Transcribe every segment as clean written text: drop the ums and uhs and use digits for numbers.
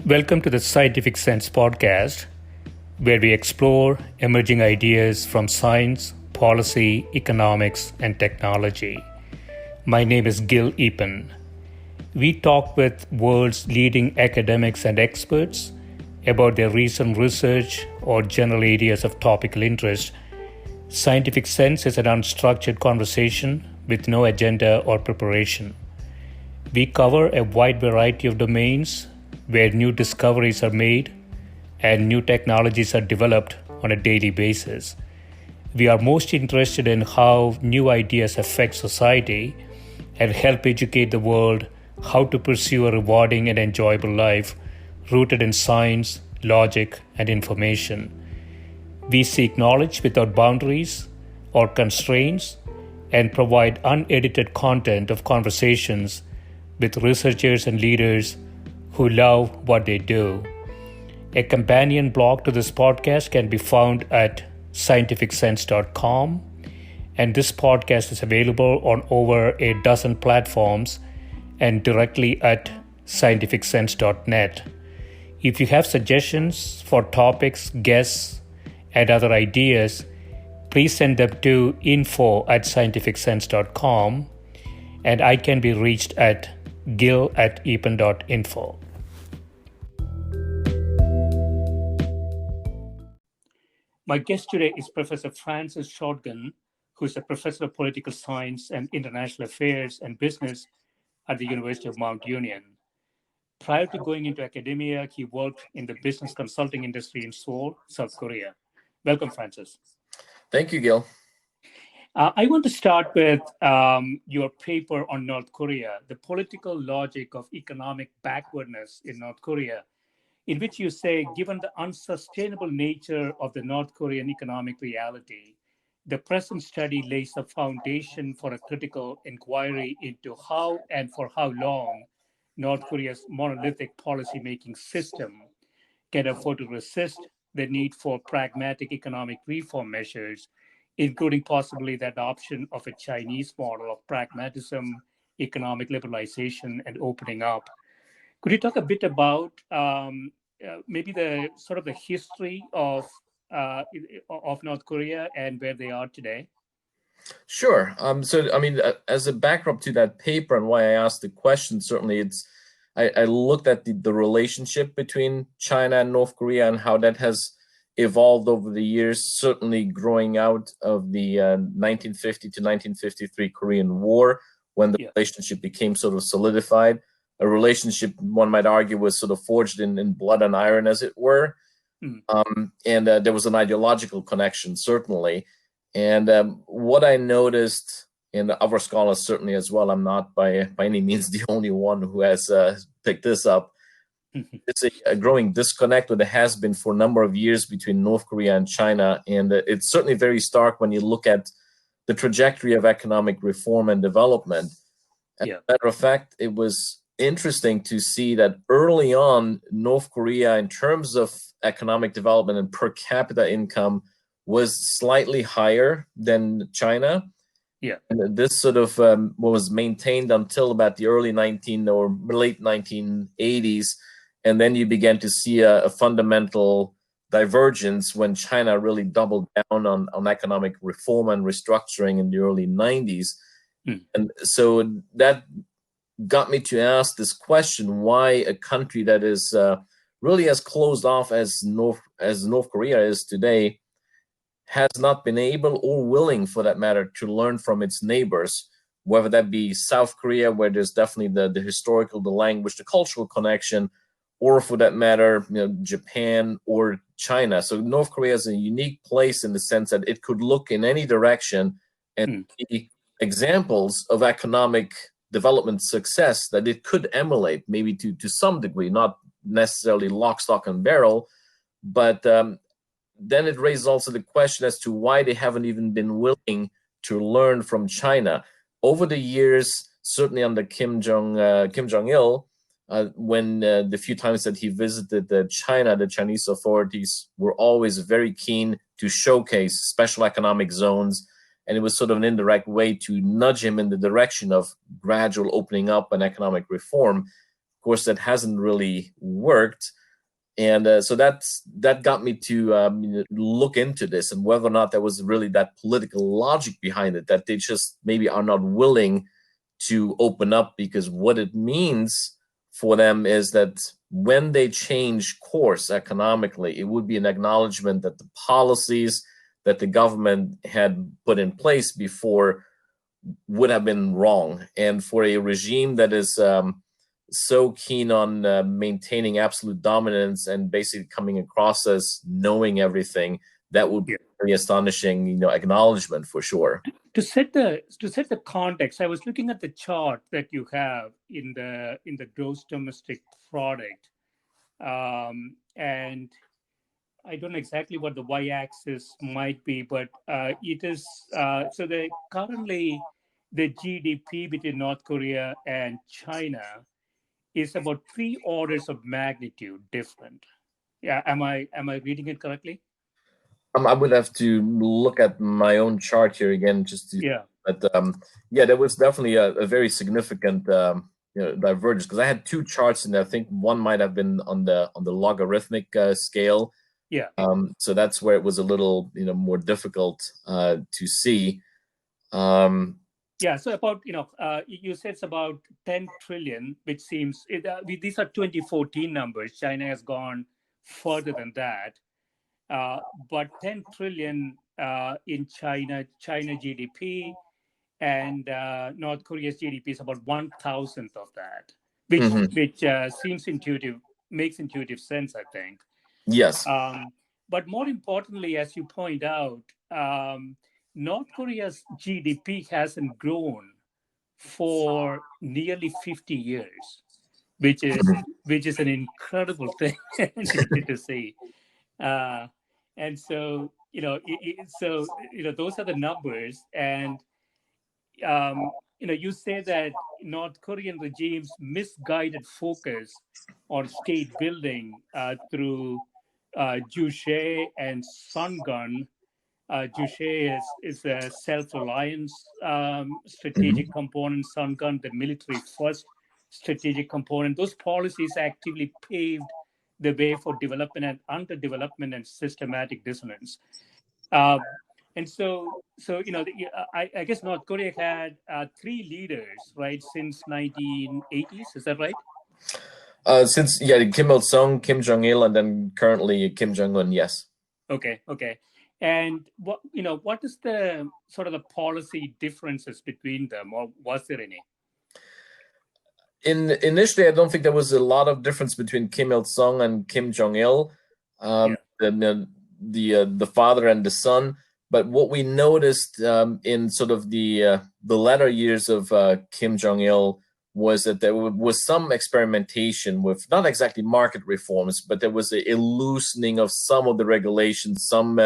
Welcome to the Scientific Sense podcast, where we explore emerging ideas from science, policy, economics, and technology. My name is Gill Eapen. We talk with world's leading academics and experts about their recent research or general areas of topical interest. Scientific Sense is an unstructured conversation with no agenda or preparation. We cover a wide variety of domains where new discoveries are made and new technologies are developed on a daily basis. We are most interested in how new ideas affect society and help educate the world how to pursue a rewarding and enjoyable life rooted in science, logic, and information. We seek knowledge without boundaries or constraints and provide unedited content of conversations with researchers and leaders who love what they do. A companion blog to this podcast can be found at scientificsense.com, and this podcast is available on over a dozen platforms and directly at scientificsense.net. If you have suggestions for topics, guests, and other ideas, please send them to info@scientificsense.com, and I can be reached at gill@eapen.info. My guest today is Professor Francis Schortgen, who is a professor of political science and international affairs and business at the University of Mount Union. Prior to going into academia, he worked in the business consulting industry in Seoul, South Korea. Welcome, Francis. Thank you, Gill. I want to start with your paper on North Korea, the political logic of economic backwardness in North Korea, in which you say, given the unsustainable nature of the North Korean economic reality, the present study lays the foundation for a critical inquiry into how and for how long North Korea's monolithic policymaking system can afford to resist the need for pragmatic economic reform measures, including possibly the adoption of a Chinese model of pragmatism, economic liberalization, and opening up. Could you talk a bit about maybe the sort of the history of North Korea and where they are today? Sure. As a backdrop to that paper and why I asked the question, certainly I looked at the relationship between China and North Korea and how that has evolved over the years, certainly growing out of the 1950 to 1953 Korean War, when the relationship became sort of solidified. A relationship, one might argue, was sort of forged in blood and iron, as it were. There was an ideological connection, certainly. And what I noticed, and other scholars certainly as well, I'm not by any means the only one who has picked this up, it's a growing disconnect, or there has been for a number of years, between North Korea and China. And it's certainly very stark when you look at the trajectory of economic reform and development. As a matter of fact, it was interesting to see that early on, North Korea, in terms of economic development and per capita income, was slightly higher than China. And this sort of was maintained until about the early late 1980s. And then you began to see a fundamental divergence when China really doubled down on economic reform and restructuring in the early 90s. And so that got me to ask this question: why a country that is really as closed off as North Korea is today has not been able, or willing for that matter, to learn from its neighbors, whether that be South Korea, where there's definitely the historical, the language, the cultural connection, or for that matter, Japan or China. So North Korea is a unique place in the sense that it could look in any direction and see examples of economic development success that it could emulate, maybe to some degree, not necessarily lock, stock, and barrel, but then it raises also the question as to why they haven't even been willing to learn from China. Over the years, certainly under Kim Jong-il, when the few times that he visited China, the Chinese authorities were always very keen to showcase special economic zones, and it was sort of an indirect way to nudge him in the direction of gradual opening up and economic reform. Of course, that hasn't really worked. And so that got me to look into this and whether or not there was really that political logic behind it, that they just maybe are not willing to open up, because what it means for them is that when they change course economically, it would be an acknowledgement that the policies that the government had put in place before would have been wrong. And for a regime that is so keen on maintaining absolute dominance and basically coming across as knowing everything, that would be a very astonishing, acknowledgement for sure. To set the context, I was looking at the chart that you have in the gross domestic product, and I don't know exactly what the y-axis might be, but it is so currently the GDP between North Korea and China is about 3 orders of magnitude different. Yeah, am I reading it correctly? I would have to look at my own chart here again just to. Yeah. But there was definitely a very significant divergence, because I had 2 charts, and I think one might have been on the logarithmic scale. Yeah. So that's where it was a little more difficult to see. Yeah, so about, you said it's about 10 trillion, which seems, these are 2014 numbers. China has gone further than that. But 10 trillion in China GDP, and North Korea's GDP is about 1,000th of that, which makes intuitive sense, I think. Yes. But more importantly, as you point out, North Korea's GDP hasn't grown for nearly 50 years, which is an incredible thing to see. And so, those are the numbers. And, you say that North Korean regime's misguided focus on state building through Juche and Sungun. Juche is a self-reliance strategic component, Sungun, the military first strategic component. Those policies actively paved the way for development and underdevelopment and systematic dissonance. And so I guess North Korea had 3 leaders, right, since 1980s. Is that right? Since Kim Il Sung, Kim Jong Il, and then currently Kim Jong Un. Yes. Okay. And what is the sort of the policy differences between them, or was there any? Initially, I don't think there was a lot of difference between Kim Il Sung and Kim Jong Il, the father and the son. But what we noticed in sort of the latter years of Kim Jong Il was that there was some experimentation with not exactly market reforms, but there was a loosening of some of the regulations. Some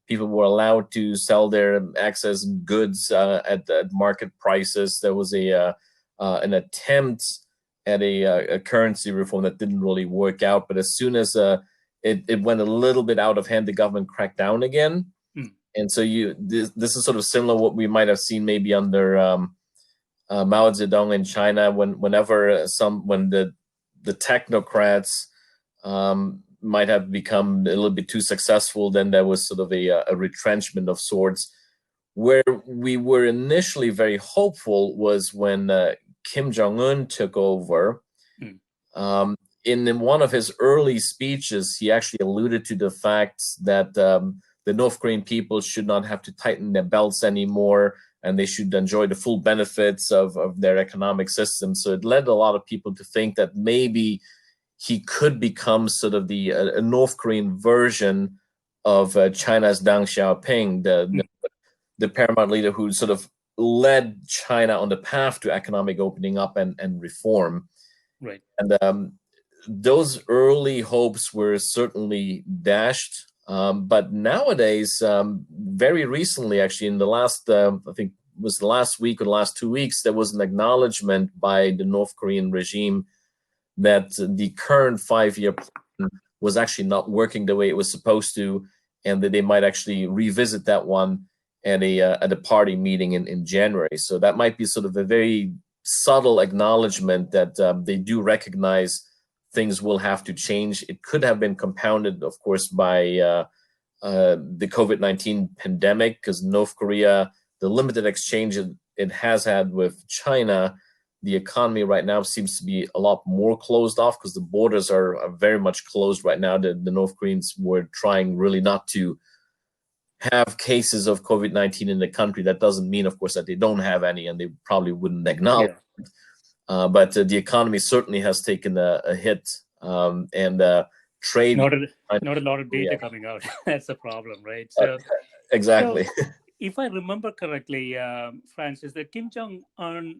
people were allowed to sell their excess goods at market prices. There was an attempt at a currency reform that didn't really work out. But as soon as it went a little bit out of hand, the government cracked down again. And so this is sort of similar to what we might have seen maybe under Mao Zedong in China, when the technocrats might have become a little bit too successful, then there was sort of a retrenchment of sorts. Where we were initially very hopeful was when Kim Jong-un took over. In one of his early speeches, he actually alluded to the fact that the North Korean people should not have to tighten their belts anymore, and they should enjoy the full benefits of their economic system. So it led a lot of people to think that maybe he could become sort of a North Korean version of China's Deng Xiaoping, the paramount leader who sort of led China on the path to economic opening up and reform. Right. And those early hopes were certainly dashed. But nowadays, very recently, actually, in the last, I think it was the last week or the last 2 weeks, there was an acknowledgement by the North Korean regime that the current 5-year plan was actually not working the way it was supposed to, and that they might actually revisit that one at a party meeting in January. So that might be sort of a very subtle acknowledgement that they do recognize things will have to change. It could have been compounded, of course, by the COVID-19 pandemic, because North Korea, the limited exchange it has had with China, the economy right now seems to be a lot more closed off because the borders are very much closed right now. The North Koreans were trying really not to have cases of COVID-19 in the country. That doesn't mean, of course, that they don't have any, and they probably wouldn't acknowledge it. But the economy certainly has taken a hit, and trade. Not a lot of data coming out. That's the problem, right? So exactly. So if I remember correctly, Francis, that Kim Jong-un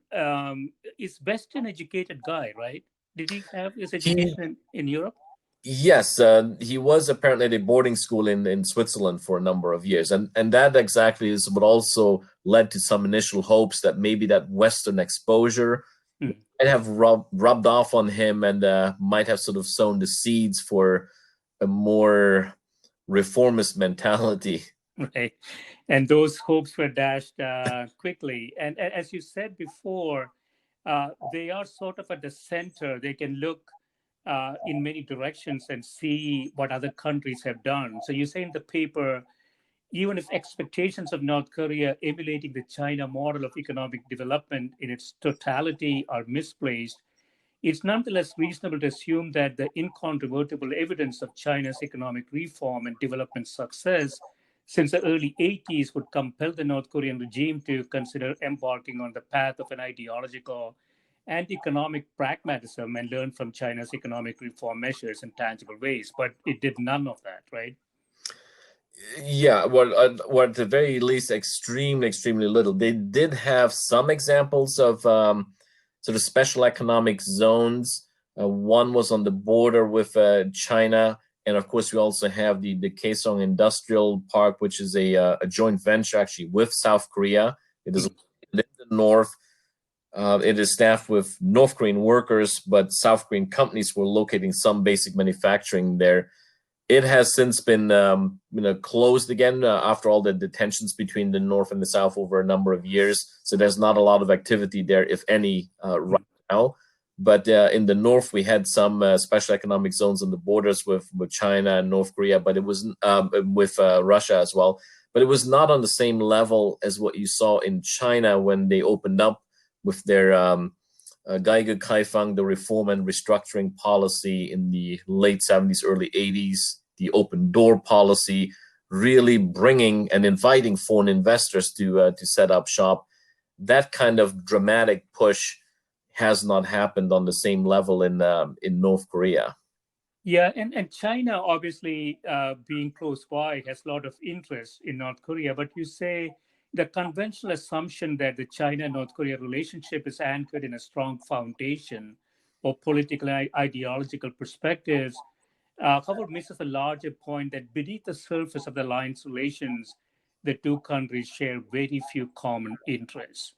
is Western educated guy, right? Did he have his education in Europe? Yes, he was apparently at a boarding school in Switzerland for a number of years. And that exactly is what also led to some initial hopes that maybe that Western exposure might have rubbed off on him, and might have sort of sown the seeds for a more reformist mentality. Right. And those hopes were dashed quickly. And as you said before, they are sort of at the center. They can look in many directions and see what other countries have done. So you say in the paper, even if expectations of North Korea emulating the China model of economic development in its totality are misplaced, it's nonetheless reasonable to assume that the incontrovertible evidence of China's economic reform and development success since the early 80s would compel the North Korean regime to consider embarking on the path of an ideological and economic pragmatism and learn from China's economic reform measures in tangible ways. But it did none of that, right? Yeah, well, at the very least, extremely little. They did have some examples of sort of special economic zones. One was on the border with China. And of course, we also have the Kaesong Industrial Park, which is a joint venture actually with South Korea. It is in the north. It is staffed with North Korean workers, but South Korean companies were locating some basic manufacturing there. It has since been closed again after all the detentions between the North and the South over a number of years. So there's not a lot of activity there, if any, right now. But in the North, we had some special economic zones on the borders with China and North Korea, but it was with Russia as well. But it was not on the same level as what you saw in China when they opened up with their Kaifang, the reform and restructuring policy in the late 70s, early 80s, the open door policy, really bringing and inviting foreign investors to set up shop. That kind of dramatic push has not happened on the same level in North Korea. Yeah, and China, obviously, being close by, has a lot of interest in North Korea. But you say the conventional assumption that the China-North Korea relationship is anchored in a strong foundation of political and ideological perspectives, however, misses a larger point that beneath the surface of the alliance relations, the two countries share very few common interests.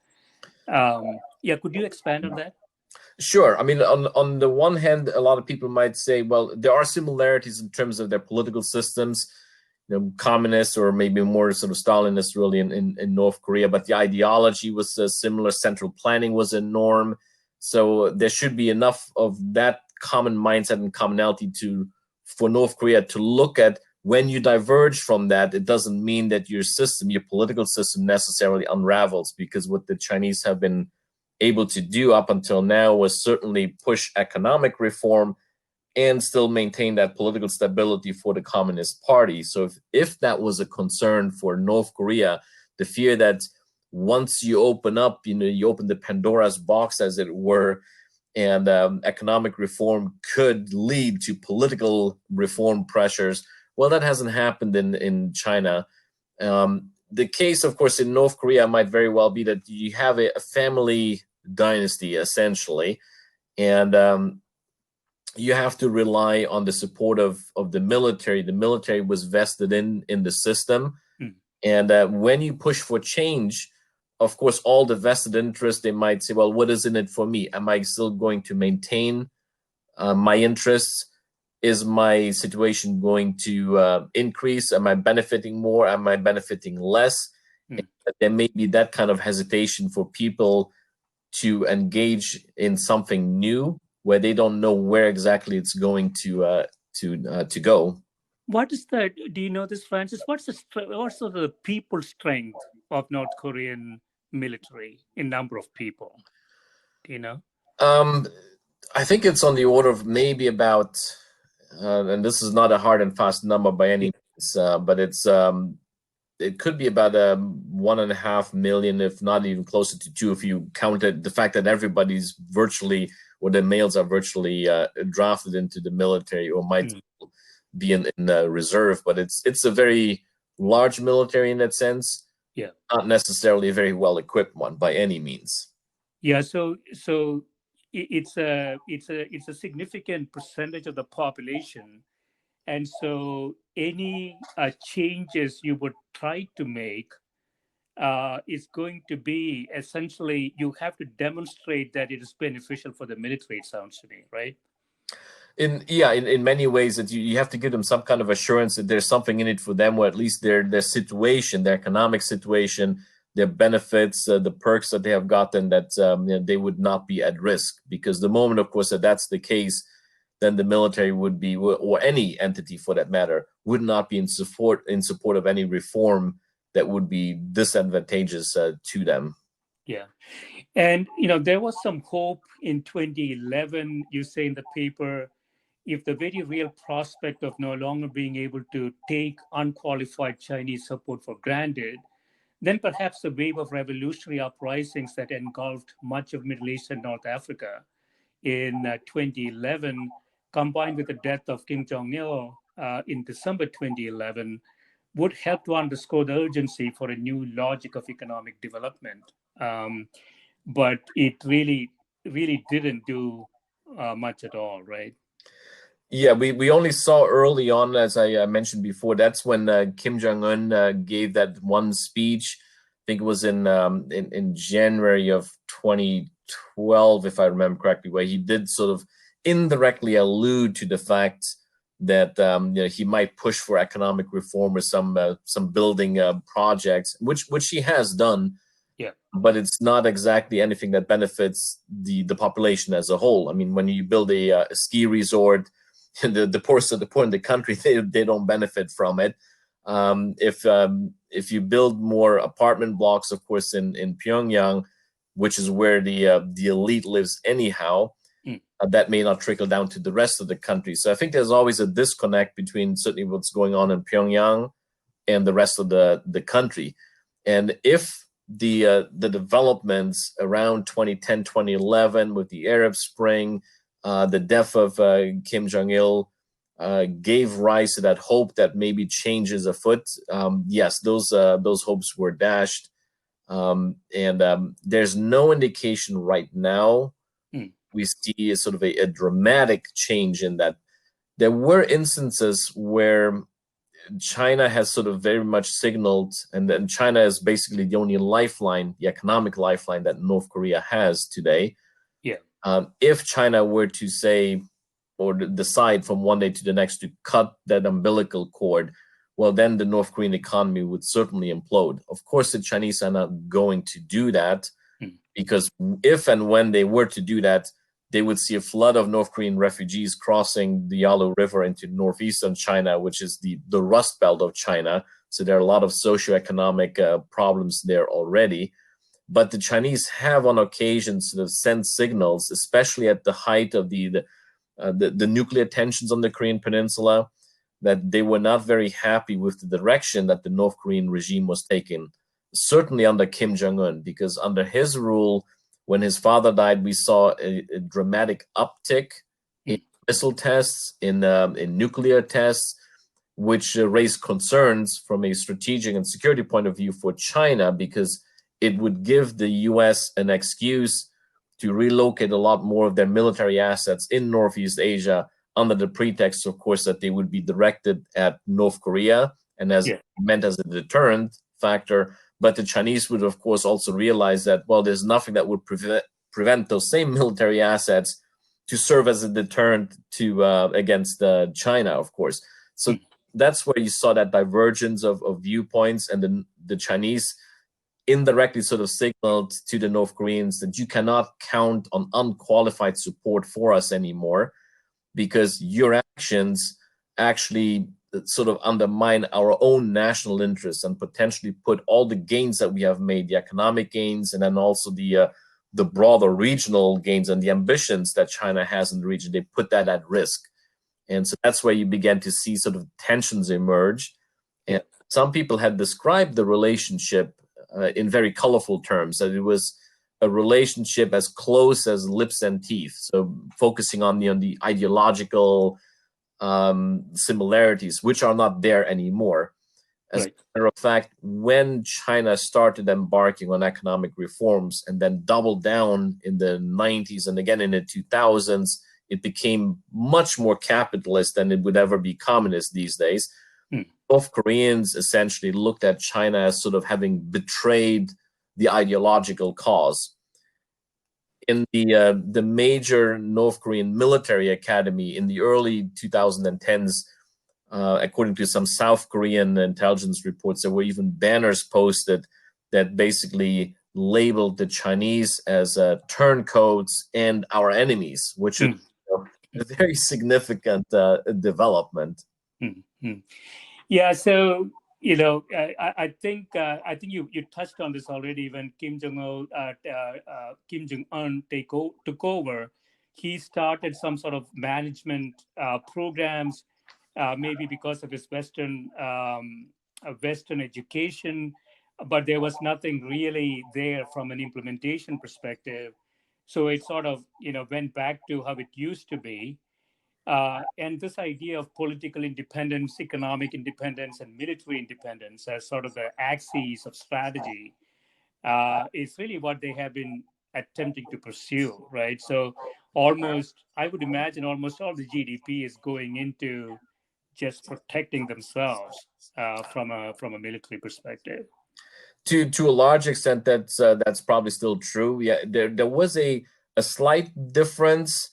Could you expand on that? Sure. I mean, on the one hand, a lot of people might say, well, there are similarities in terms of their political systems, communist or maybe more sort of Stalinist really in North Korea, but the ideology was similar. Central planning was a norm. So there should be enough of that common mindset and commonality for North Korea to look at. When you diverge from that, it doesn't mean that your political system necessarily unravels, because what the Chinese have been able to do up until now was certainly push economic reform and still maintain that political stability for the Communist Party. So if that was a concern for North Korea, the fear that once you open up, you open the Pandora's box, as it were, and economic reform could lead to political reform pressures, well, that hasn't happened in China. The case, of course, in North Korea might very well be that you have a family dynasty, essentially, and you have to rely on the support of the military. The military was vested in the system. And when you push for change, of course, all the vested interests, they might say, well, what is in it for me? Am I still going to maintain my interests? Is my situation going to increase? Am I benefiting more? Am I benefiting less? There may be that kind of hesitation for people to engage in something new where they don't know where exactly it's going to go. What is the? Do you know this, Francis? What's sort of the people strength of North Korean military in number of people? Do you know? I think it's on the order of maybe about, and this is not a hard and fast number by any means, but it could be about 1.5 million, if not even closer to 2, if you counted the fact that everybody's virtually, or the males are virtually drafted into the military, or might be in reserve. But it's a very large military in that sense. Yeah, not necessarily a very well equipped one by any means. Yeah, so it's a significant percentage of the population, and so any changes you would try to make is going to be essentially you have to demonstrate that it is beneficial for the military. It sounds to me, right? In many ways, that you have to give them some kind of assurance that there's something in it for them, or at least their situation, their economic situation, their benefits, the perks that they have gotten, that they would not be at risk. Because the moment, of course, that that's the case, then the military would be, or any entity for that matter, would not be in support of any reform that would be disadvantageous to them. Yeah. And, there was some hope in 2011, you say in the paper, if the very real prospect of no longer being able to take unqualified Chinese support for granted, then perhaps the wave of revolutionary uprisings that engulfed much of Middle East and North Africa in 2011, combined with the death of Kim Jong-il in December 2011, would help to underscore the urgency for a new logic of economic development. But it really didn't do much at all, right? Yeah, we only saw early on, as I mentioned before, that's when Kim Jong-un gave that one speech. I think it was in January of 2012, if I remember correctly, where he did sort of indirectly allude to the fact that he might push for economic reform or some building projects, which he has done. Yeah. But it's not exactly anything that benefits the population as a whole. I mean, when you build a ski resort, the poorest of the poor in the country, they don't benefit from it. If you build more apartment blocks, of course, in Pyongyang, which is where the elite lives anyhow, that may not trickle down to the rest of the country. So I think there's always a disconnect between certainly what's going on in Pyongyang and the rest of the country. And if the developments around 2010, 2011 with the Arab Spring, the death of Kim Jong-il gave rise to that hope that maybe change is afoot. Yes, those hopes were dashed. And there's no indication right now we see sort of a dramatic change in that. There were instances where China has sort of very much signaled, and then China is basically the only lifeline, the economic lifeline that North Korea has today. Yeah. If China were to say, or decide from one day to the next to cut that umbilical cord, well, then the North Korean economy would certainly implode. Of course, the Chinese are not going to do that, because if and when they were to do that, they would see a flood of North Korean refugees crossing the Yalu River into northeastern China, which is the Rust Belt of China. So there are a lot of socioeconomic problems there already. But the Chinese have on occasion sort of sent signals, especially at the height of the nuclear tensions on the Korean Peninsula, that they were not very happy with the direction that the North Korean regime was taking, certainly under Kim Jong-un, because under his rule, when his father died, we saw a dramatic uptick in missile tests, in nuclear tests, which raised concerns from a strategic and security point of view for China, because it would give the U.S. an excuse to relocate a lot more of their military assets in Northeast Asia under the pretext, of course, that they would be directed at North Korea and meant as a deterrent factor. But the Chinese would, of course, also realize that, well, there's nothing that would prevent those same military assets to serve as a deterrent to against China, of course. So that's where you saw that divergence of viewpoints, and the Chinese indirectly sort of signaled to the North Koreans that you cannot count on unqualified support for us anymore, because your actions actually sort of undermine our own national interests and potentially put all the gains that we have made, the economic gains, and then also the broader regional gains and the ambitions that China has in the region, they put that at risk. And so that's where you began to see sort of tensions emerge. And some people had described the relationship in very colorful terms, that it was a relationship as close as lips and teeth. So focusing on the ideological similarities, which are not there anymore. As a matter of fact, when China started embarking on economic reforms and then doubled down in the 90s and again in the 2000s, it became much more capitalist than it would ever be communist these days. Both Koreans essentially looked at China as sort of having betrayed the ideological cause. In the major North Korean military academy in the early 2010s, according to some South Korean intelligence reports, there were even banners posted that basically labeled the Chinese as turncoats and our enemies, which is a very significant development. Yeah, so I think you touched on this already when Kim Jong Un took over. He started some sort of management programs, maybe because of his Western education, but there was nothing really there from an implementation perspective. So it sort of went back to how it used to be. And this idea of political independence, economic independence, and military independence as sort of the axes of strategy is really what they have been attempting to pursue, right? So I would imagine almost all the GDP is going into just protecting themselves from a military perspective. To a large extent, that's probably still true. Yeah, there was a slight difference.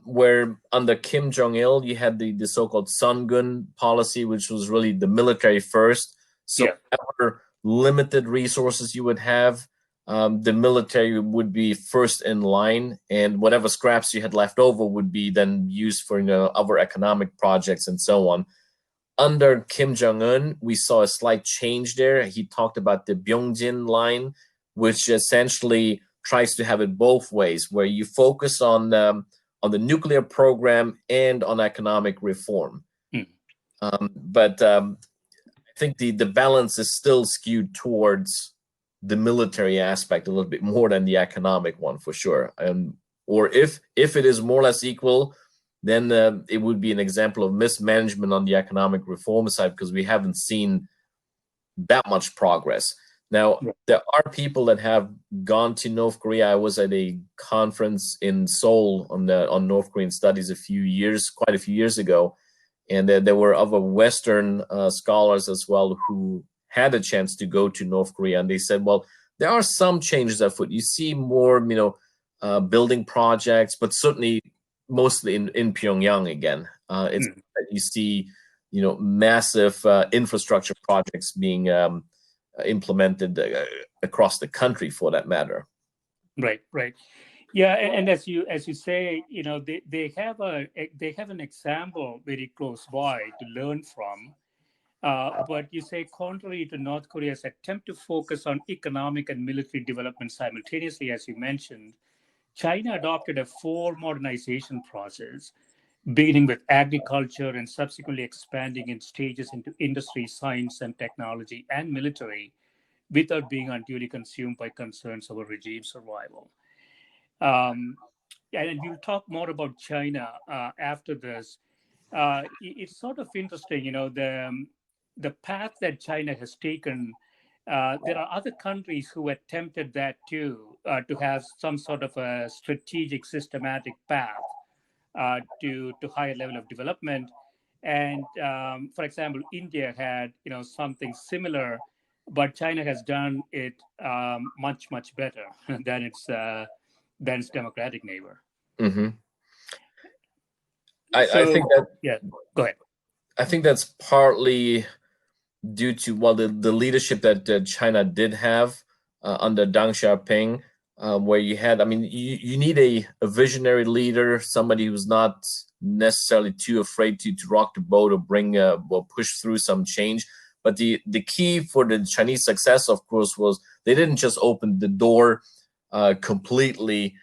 Where under Kim Jong-il, you had the so-called Sungun policy, which was really the military first. So whatever limited resources you would have, the military would be first in line, and whatever scraps you had left over would be then used for other economic projects and so on. Under Kim Jong-un, we saw a slight change there. He talked about the Byongjin line, which essentially tries to have it both ways, where you focus on the nuclear program and on economic reform. But I think the balance is still skewed towards the military aspect a little bit more than the economic one, for sure. Or if it is more or less equal, then it would be an example of mismanagement on the economic reform side, because we haven't seen that much progress. Now, there are people that have gone to North Korea. I was at a conference in Seoul on North Korean studies quite a few years ago, and there were other Western scholars as well who had a chance to go to North Korea, and they said, well, there are some changes afoot. You see more, building projects, but certainly mostly in Pyongyang again. It's you see, massive infrastructure projects being implemented across the country, for that matter. Right. Yeah, and as you say, they have an example very close by to learn from. But you say, contrary to North Korea's attempt to focus on economic and military development simultaneously, as you mentioned, China adopted a full modernization process, beginning with agriculture and subsequently expanding in stages into industry, science and technology, and military, without being unduly consumed by concerns over regime survival. And we'll talk more about China after this. It's sort of interesting, the path that China has taken. There are other countries who attempted that too, to have some sort of a strategic, systematic path to higher level of development. And for example, India had something similar, but China has done it much better than its democratic neighbor. I think that go ahead. I think that's partly due to, well, the leadership that China did have under Deng Xiaoping, where you had, I mean, you need a visionary leader, somebody who's not necessarily too afraid to rock the boat or bring or push through some change. But the key for the Chinese success, of course, was they didn't just open the door completely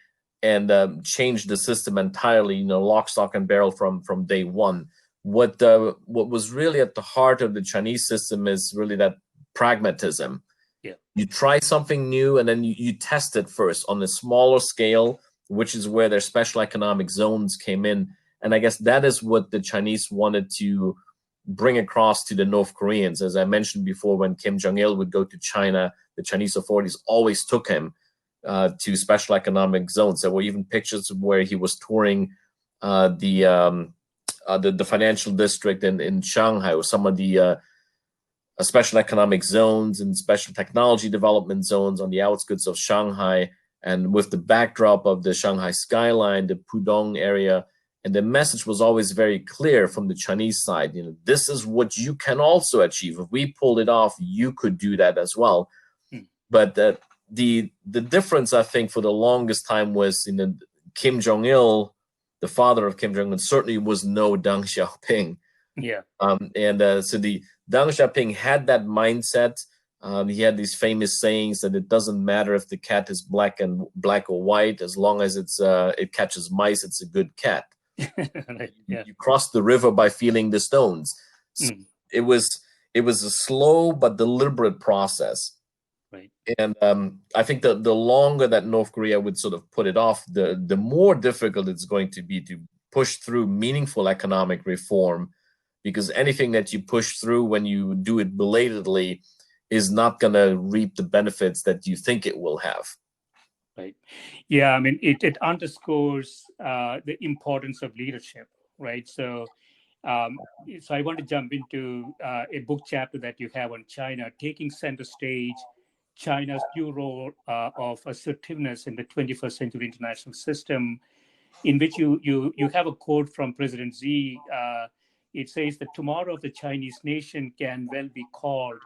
and change the system entirely, lock, stock, and barrel from day one. What was really at the heart of the Chinese system is really that pragmatism. Yeah. You try something new and then you test it first on a smaller scale, which is where their special economic zones came in. And I guess that is what the Chinese wanted to bring across to the North Koreans. As I mentioned before, when Kim Jong-il would go to China, the Chinese authorities always took him to special economic zones. There were even pictures where he was touring the financial district in Shanghai, or some of the special economic zones and special technology development zones on the outskirts of Shanghai, and with the backdrop of the Shanghai skyline, the Pudong area. And the message was always very clear from the Chinese side. This is what you can also achieve. If we pulled it off, you could do that as well. But the difference, I think, for the longest time was, Kim Jong-il, the father of Kim Jong-un, certainly was no Deng Xiaoping. Yeah. So the Deng Xiaoping had that mindset. He had these famous sayings that it doesn't matter if the cat is black or white, as long as it catches mice, it's a good cat. Right. Yeah. You cross the river by feeling the stones. So it was a slow but deliberate process. Right. And I think that the longer that North Korea would sort of put it off, the more difficult it's going to be to push through meaningful economic reform, because anything that you push through when you do it belatedly is not going to reap the benefits that you think it will have. Right. Yeah, I mean, it underscores the importance of leadership, right? So I want to jump into a book chapter that you have on China, Taking Center Stage, China's New Role of Assertiveness in the 21st Century International System, in which you have a quote from President Xi. It says that tomorrow of the Chinese nation can well be called,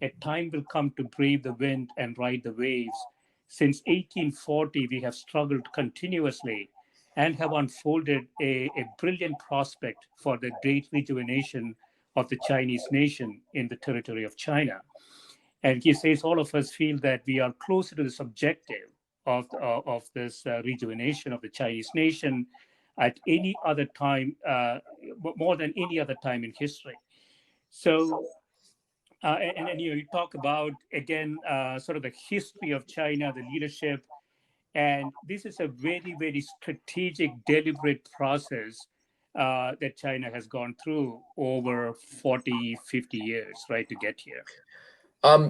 a time will come to brave the wind and ride the waves. Since 1840, we have struggled continuously and have unfolded a brilliant prospect for the great rejuvenation of the Chinese nation in the territory of China. And he says all of us feel that we are closer to this objective of this rejuvenation of the Chinese nation at any other time, more than any other time in history. So, and you talk about, again, sort of the history of China, the leadership, and this is a very, very strategic, deliberate process that China has gone through over 40, 50 years, right, to get here.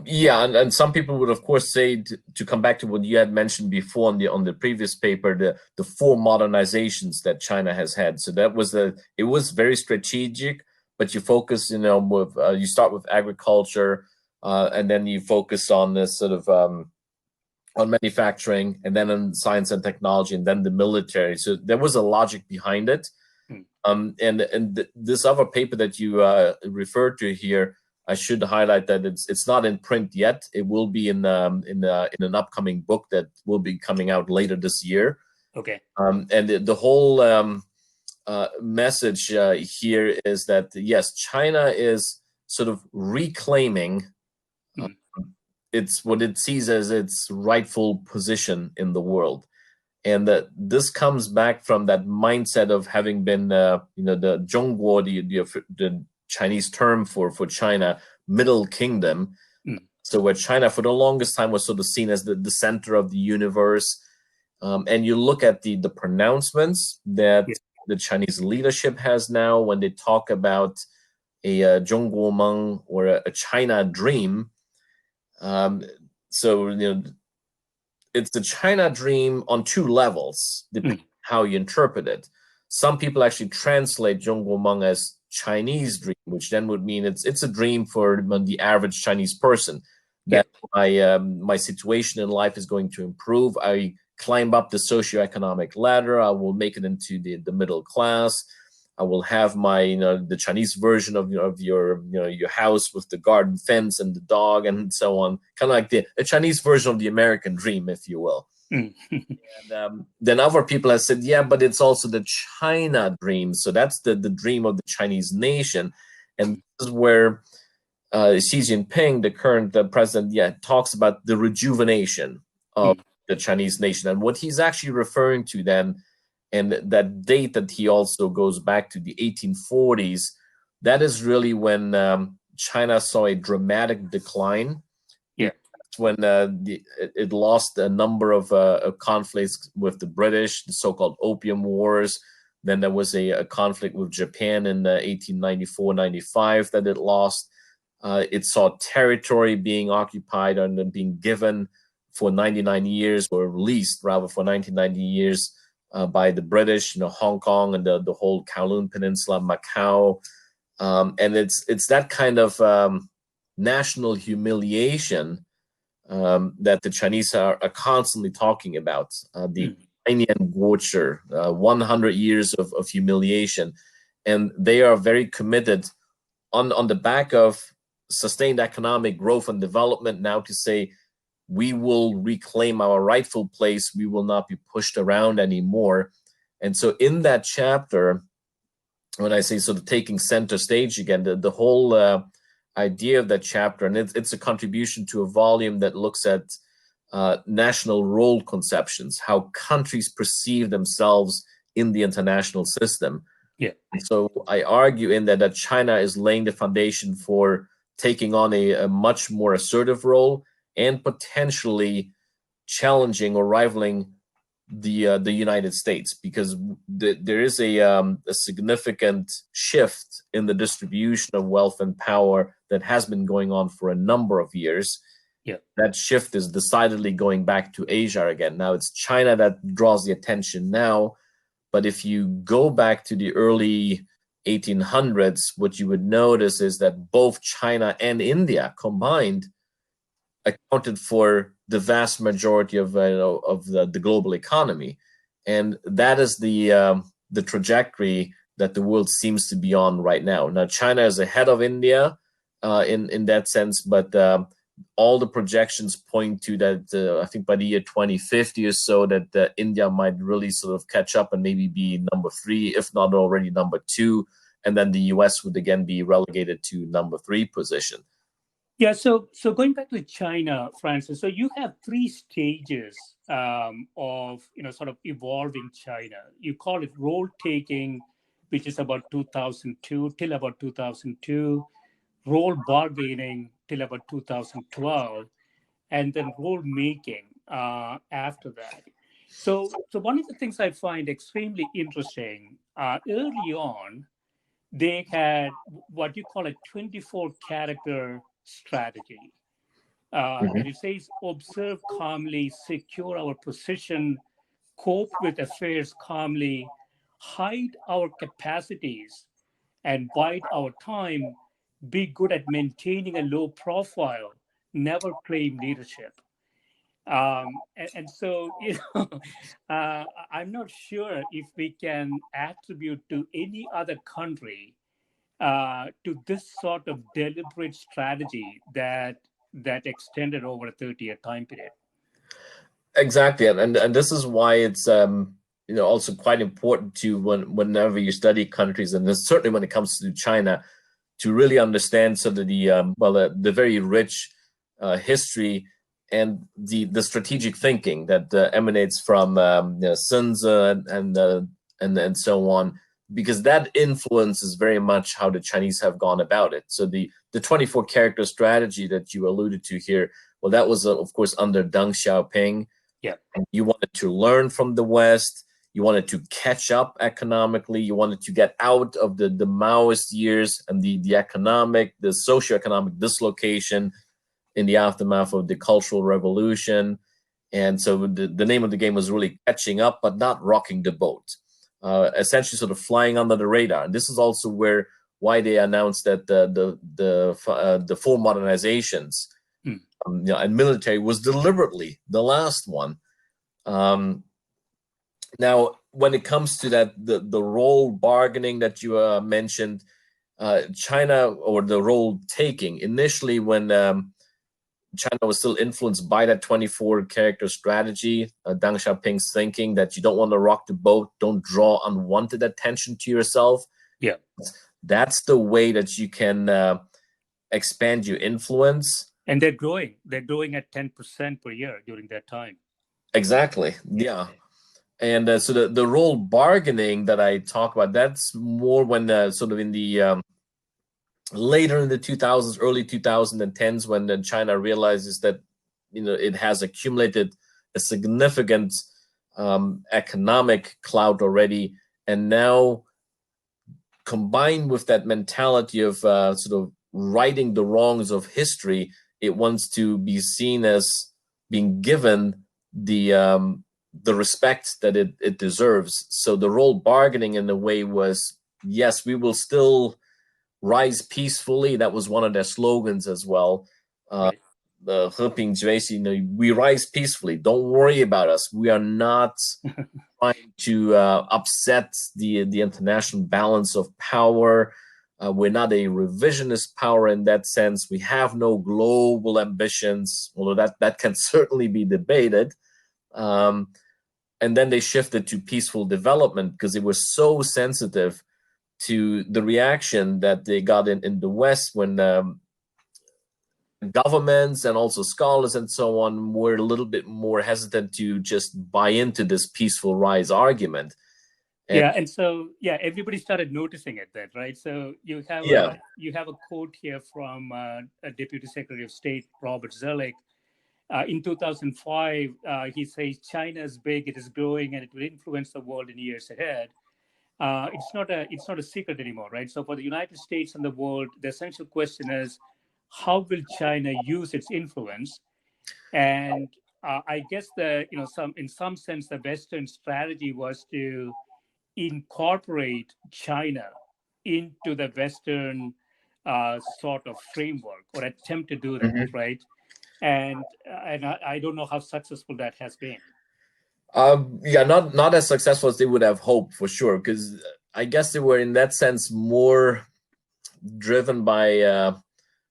Yeah, and some people would, of course, say, to come back to what you had mentioned before on the previous paper, the four modernizations that China has had. So that was it was very strategic, but you focus, with you start with agriculture, and then you focus on this sort of on manufacturing, and then on science and technology, and then the military. So there was a logic behind it. And this other paper that you referred to here, I should highlight that it's not in print yet. It will be in an upcoming book that will be coming out later this year. Okay. And the whole message here is that, yes, China is sort of reclaiming it's what it sees as its rightful position in the world. And that this comes back from that mindset of having been, the Zhongguo, the Chinese term for China, Middle Kingdom. So where China for the longest time was sort of seen as the center of the universe. And you look at the pronouncements that the Chinese leadership has now when they talk about a Zhongguomeng, or a China dream. So, it's the China dream on two levels, depending on how you interpret it. Some people actually translate Zhongguomeng as Chinese dream, which then would mean it's a dream for the average Chinese person, that my situation in life is going to improve. I climb up the socioeconomic ladder. I will make it into the middle class. I will have my, the Chinese version of your house with the garden fence and the dog and so on, kind of like the Chinese version of the American dream, if you will. Mm. And then other people have said, yeah, but it's also the China dream. So that's the dream of the Chinese nation. And this is where Xi Jinping, the current president, talks about the rejuvenation of the Chinese nation. And what he's actually referring to then, and that date that he also goes back to the 1840s, that is really when China saw a dramatic decline. Yeah. When it lost a number of conflicts with the British, the so-called Opium Wars. Then there was a conflict with Japan in 1894-95 that it lost. It saw territory being occupied and then being given for 99 years, or released rather for 1990 years by the British, Hong Kong and the whole Kowloon Peninsula, Macau. And it's that kind of national humiliation that the Chinese are constantly talking about, the Ainian Guochi, 100 years of humiliation. And they are very committed on the back of sustained economic growth and development now to say, we will reclaim our rightful place. We will not be pushed around anymore. And so in that chapter, when I say sort of taking center stage again, the whole idea of that chapter, and it's a contribution to a volume that looks at national role conceptions, how countries perceive themselves in the international system. Yeah. So I argue in that China is laying the foundation for taking on a much more assertive role and potentially challenging or rivaling the United States, because there is a significant shift in the distribution of wealth and power that has been going on for a number of years. Yeah. That shift is decidedly going back to Asia again. Now it's China that draws the attention now, but if you go back to the early 1800s, what you would notice is that both China and India combined accounted for the vast majority of the global economy, and that is the trajectory that the world seems to be on right now. Now, China is ahead of India in that sense, but all the projections point to that. I think by the year 2050 or so, that India might really sort of catch up and maybe be number 3, if not already number 2, and then the US would again be relegated to number 3 position. Yeah, so going back to China, Francis, so you have 3 stages of sort of evolving China. You call it role taking, which is about 2002 till about 2002, role bargaining till about 2012, and then role making after that. So one of the things I find extremely interesting, early on, they had what you call a 24-character strategy. And it says, observe calmly, secure our position, cope with affairs calmly, hide our capacities, and bide our time, be good at maintaining a low profile, never claim leadership. And so, I'm not sure if we can attribute to any other country to this sort of deliberate strategy that extended over a 30-year time period. Exactly, and this is why it's also quite important to whenever you study countries, and certainly when it comes to China, to really understand sort of the very rich history and the strategic thinking that emanates from Sun Tzu and so on, because that influences very much how the Chinese have gone about it. So the 24-character strategy that you alluded to here, well, that was of course under Deng Xiaoping. Yeah, you wanted to learn from the West. You wanted to catch up economically. You wanted to get out of the Maoist years and the socioeconomic dislocation in the aftermath of the Cultural Revolution. And so the name of the game was really catching up, but not rocking the boat. Essentially sort of flying under the radar. And this is also why they announced that the 4 modernizations and military was deliberately the last one. Now, when it comes to that, the role bargaining that you mentioned, China, or the role taking initially when China was still influenced by that 24 character strategy, Deng Xiaoping's thinking that you don't want to rock the boat, don't draw unwanted attention to yourself. Yeah. That's the way that you can expand your influence. And they're growing. They're growing at 10% per year during that time. Exactly. Yeah. And so the role bargaining that I talk about, that's more when sort of in the later in the 2000s, early 2010s, when China realizes that it has accumulated a significant economic clout already, and now combined with that mentality of sort of righting the wrongs of history, it wants to be seen as being given the respect that it deserves. So the role bargaining in a way was, yes, we will still rise peacefully. That was one of their slogans as well. Right. The Heping Juesi, we rise peacefully. Don't worry about us. We are not trying to upset the international balance of power. We're not a revisionist power in that sense. We have no global ambitions, although that can certainly be debated. And then they shifted to peaceful development because they were so sensitive to the reaction that they got in the West when governments and also scholars and so on were a little bit more hesitant to just buy into this peaceful rise argument. And so everybody started noticing it then, right? So you have a quote here from a Deputy Secretary of State, Robert Zoellick. In 2005, he says China is big, it is growing, and it will influence the world in years ahead. It's not a secret anymore, right? So for the United States and the world, the essential question is, how will China use its influence? And I guess in some sense, the Western strategy was to incorporate China into the Western sort of framework, or attempt to do that, right? And I don't know how successful that has been. Not as successful as they would have hoped, for sure, because I guess they were in that sense more driven by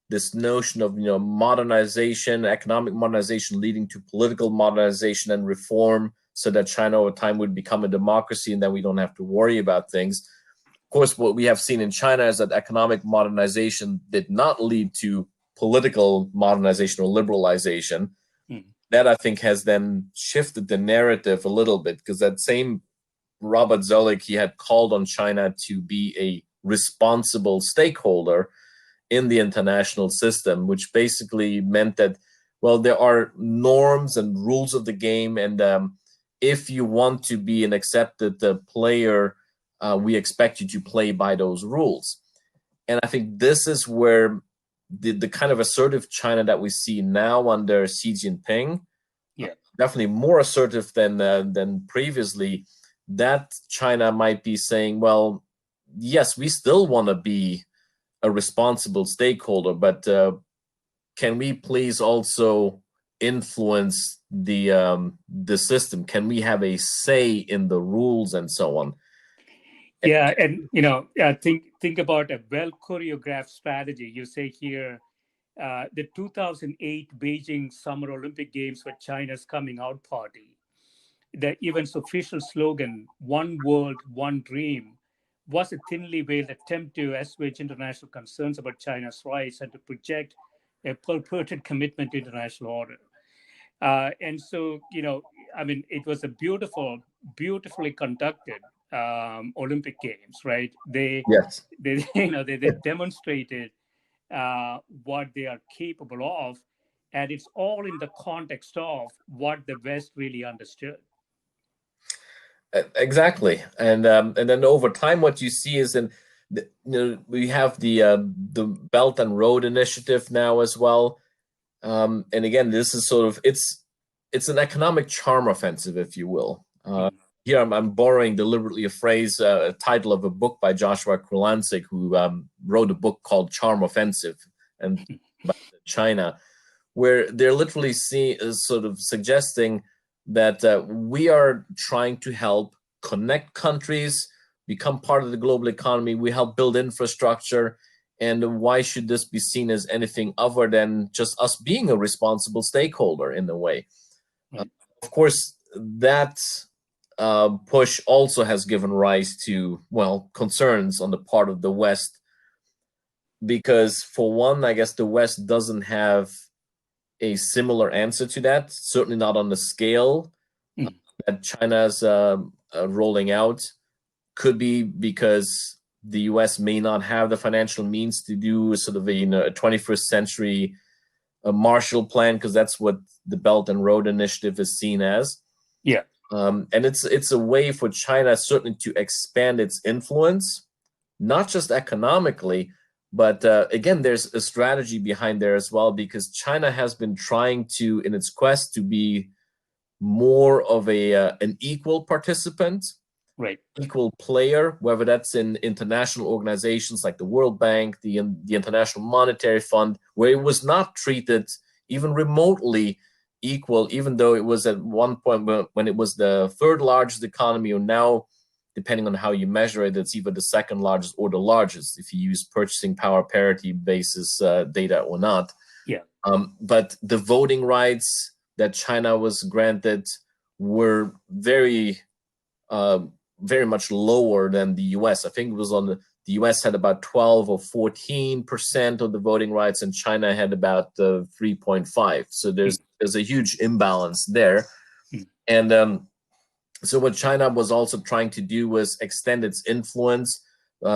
this notion of modernization, economic modernization leading to political modernization and reform, so that China over time would become a democracy and then we don't have to worry about things. Of course, what we have seen in China is that economic modernization did not lead to political modernization or liberalization. That, I think, has then shifted the narrative a little bit, because that same Robert Zoellick, he had called on China to be a responsible stakeholder in the international system, which basically meant that, well, there are norms and rules of the game, and if you want to be an accepted player, we expect you to play by those rules. And I think this is where the kind of assertive China that we see now under Xi Jinping, definitely more assertive than previously, that China might be saying, well, yes, we still want to be a responsible stakeholder, but can we please also influence the system? Can we have a say in the rules and so on? Yeah, and think about a well choreographed strategy. You say here, the 2008 Beijing Summer Olympic Games were China's coming out party. The event's official slogan, "One World, One Dream," was a thinly veiled attempt to assuage international concerns about China's rights and to project a purported commitment to international order. And so, it was a beautifully conducted Olympic Games, right? They demonstrated what they are capable of, and it's all in the context of what the West really understood. Exactly, and then over time, what you see is we have the Belt and Road Initiative now as well, and again, this is sort of it's an economic charm offensive, if you will. Here, I'm borrowing deliberately a phrase, a title of a book by Joshua Kurlansik, who wrote a book called Charm Offensive and about China, where they're literally sort of suggesting that we are trying to help connect countries, become part of the global economy. We help build infrastructure. And why should this be seen as anything other than just us being a responsible stakeholder in a way? Right. Of course, that push also has given rise to, well, concerns on the part of the West. Because for one, I guess the West doesn't have a similar answer to that, certainly not on the scale that China's rolling out. Could be because the US may not have the financial means to do sort of a 21st century Marshall Plan, because that's what the Belt and Road Initiative is seen as. Yeah. And it's a way for China certainly to expand its influence, not just economically, but again, there's a strategy behind there as well, because China has been trying to, in its quest to be more of an equal participant, right, equal player, whether that's in international organizations like the World Bank, the International Monetary Fund, where it was not treated even remotely equal, even though it was at one point when it was the third largest economy, or now, depending on how you measure it, it's either the second largest or the largest, if you use purchasing power parity basis data or not. Yeah. But the voting rights that China was granted were very much lower than the US. I think it was on the US had about 12 or 14% of the voting rights, and China had about 3.5. So there's a huge imbalance there. And so what China was also trying to do was extend its influence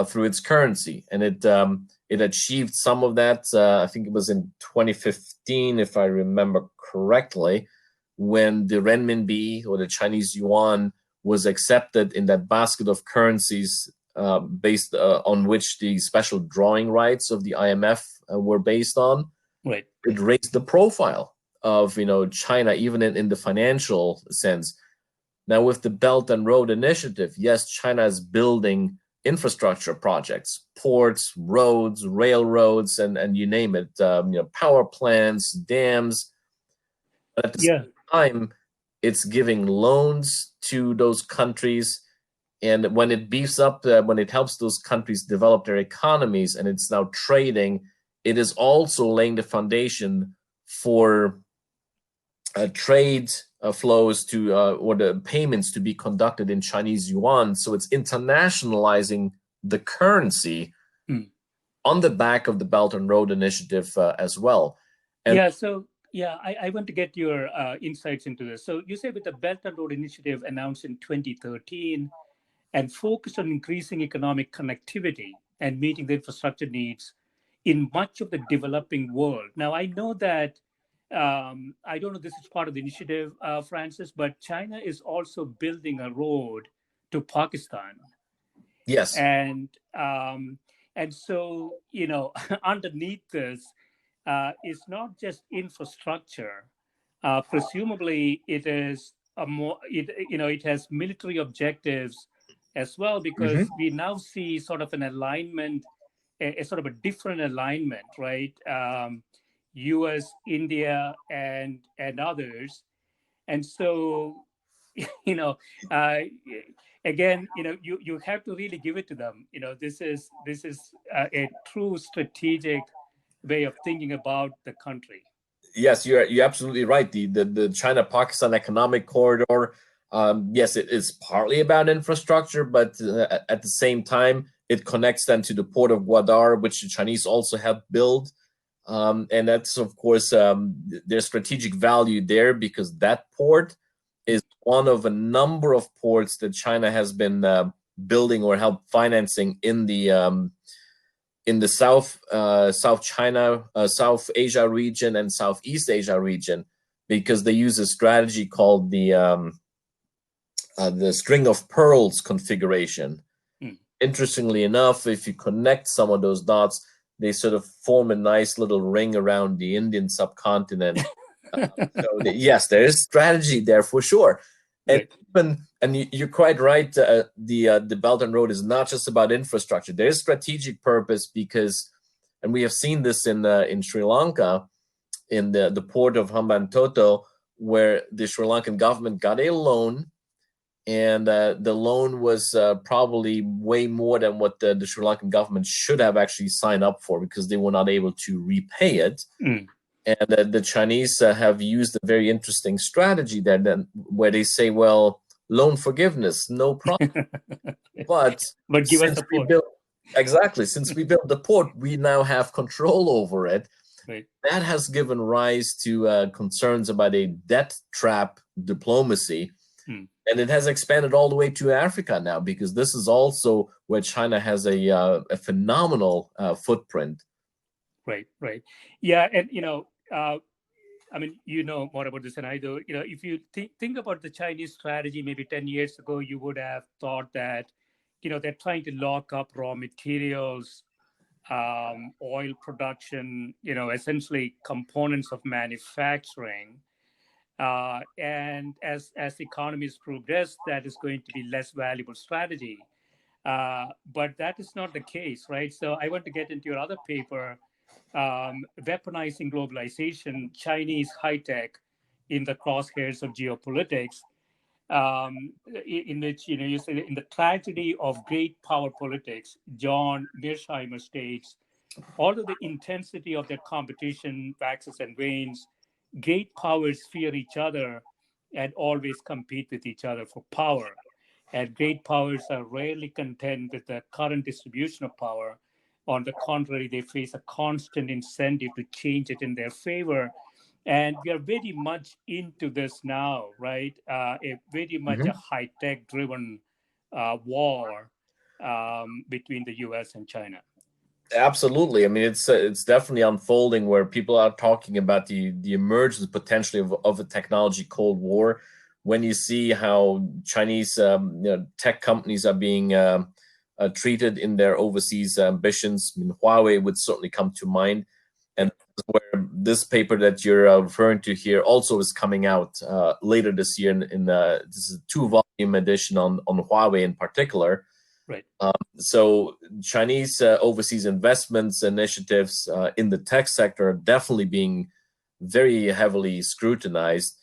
through its currency, and it achieved some of that. I think it was in 2015, if I remember correctly, when the renminbi, or the Chinese yuan, was accepted in that basket of currencies based on which the special drawing rights of the IMF were based on. Right. It raised the profile of China, even in the financial sense. Now, with the Belt and Road Initiative, yes, China is building infrastructure projects, ports, roads, railroads, and you name it, power plants, dams. But at the same time, it's giving loans to those countries. And when it beefs up, when it helps those countries develop their economies, and it's now trading, it is also laying the foundation for trade flows to or the payments to be conducted in Chinese yuan. So it's internationalizing the currency on the back of the Belt and Road Initiative as well. And I want to get your insights into this. So you say with the Belt and Road Initiative announced in 2013 and focused on increasing economic connectivity and meeting the infrastructure needs in much of the developing world. Now, I know that, I don't know if this is part of the initiative, Francis, but China is also building a road to Pakistan. Yes. And so, underneath this, it's not just infrastructure. Presumably, it is it has military objectives as well, because we now see sort of an alignment, a sort of a different alignment, right? U.S., India, and others, and so again, you have to really give it to them. This is a true strategic way of thinking about the country. Yes, you're absolutely right. The China-Pakistan economic corridor, yes, it is partly about infrastructure, but at the same time, it connects them to the port of Gwadar, which the Chinese also have built. And that's, of course, there's strategic value there, because that port is one of a number of ports that China has been building or helped financing in the South China, South Asia region and Southeast Asia region, because they use a strategy called the string of pearls configuration. Interestingly enough, if you connect some of those dots, they sort of form a nice little ring around the Indian subcontinent. So yes, there is strategy there for sure. Right. And you're quite right. The Belt and Road is not just about infrastructure. There is strategic purpose, because, and we have seen this in Sri Lanka, in the port of Hambantota, where the Sri Lankan government got a loan and the loan was probably way more than what the Sri Lankan government should have actually signed up for, because they were not able to repay it. And the Chinese have used a very interesting strategy there, then, where they say, well, loan forgiveness, no problem. but give us the port. Since we built the port, we now have control over it. Right. That has given rise to concerns about a debt trap diplomacy. And it has expanded all the way to Africa now, because this is also where China has a phenomenal footprint. Right. Yeah, and I mean, you know more about this than I do. If you think about the Chinese strategy, maybe 10 years ago, you would have thought that, they're trying to lock up raw materials, oil production, essentially components of manufacturing. And as economies progress, that is going to be less valuable strategy. But that is not the case, right? So I want to get into your other paper, Weaponizing Globalization, Chinese High-Tech in the Crosshairs of Geopolitics, in which, you say in the tragedy of great power politics, John Mearsheimer states, although the intensity of their competition waxes and wanes, great powers fear each other and always compete with each other for power. And great powers are rarely content with the current distribution of power. On the contrary, they face a constant incentive to change it in their favor. And we are very much into this now, right? Very much a high-tech driven war between the US and China. Absolutely. I mean, it's definitely unfolding, where people are talking about the emergence potentially of a technology Cold War. When you see how Chinese tech companies are being treated in their overseas ambitions, I mean, Huawei would certainly come to mind. And where this paper that you're referring to here also is coming out later this year. This is a 2-volume edition on Huawei in particular. Right. So Chinese overseas investments initiatives in the tech sector are definitely being very heavily scrutinized,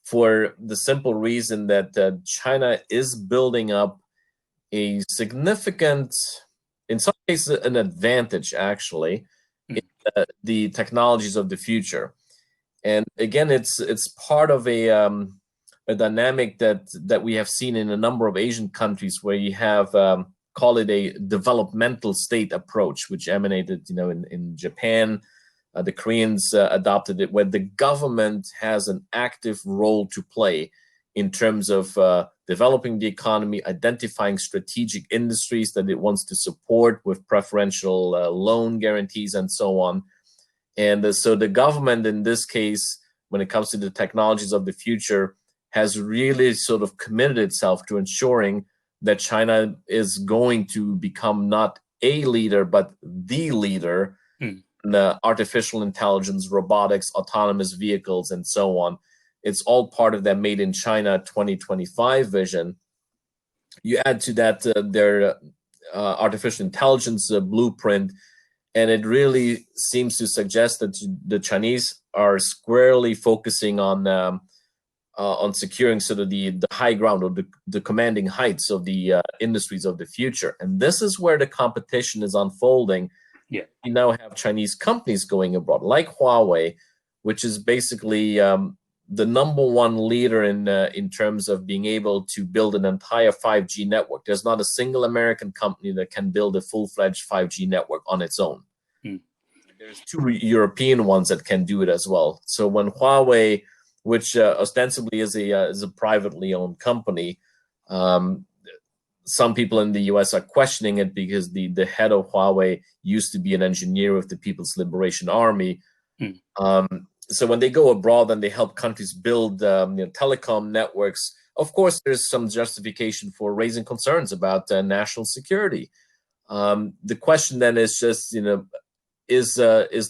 for the simple reason that China is building up a significant, in some cases, an advantage actually in the technologies of the future. And again, it's part of a dynamic that we have seen in a number of Asian countries, where you have call it a developmental state approach, which emanated in Japan. The Koreans adopted it, where the government has an active role to play in terms of developing the economy, identifying strategic industries that it wants to support with preferential loan guarantees and so on. And so the government in this case, when it comes to the technologies of the future, has really sort of committed itself to ensuring that China is going to become not a leader, but the leader in artificial intelligence, robotics, autonomous vehicles, and so on. It's all part of that Made in China 2025 vision. You add to that their artificial intelligence blueprint, and it really seems to suggest that the Chinese are squarely focusing on securing sort of the high ground, or the commanding heights of the industries of the future. And this is where the competition is unfolding. Yeah. You now have Chinese companies going abroad, like Huawei, which is basically the number one leader in terms of being able to build an entire 5G network. There's not a single American company that can build a full-fledged 5G network on its own. There's 2 European ones that can do it as well. So when Huawei, which ostensibly is a privately owned company, some people in the US are questioning it, because the head of Huawei used to be an engineer with the People's Liberation Army. So when they go abroad and they help countries build telecom networks, of course, there's some justification for raising concerns about national security. The question then is just, is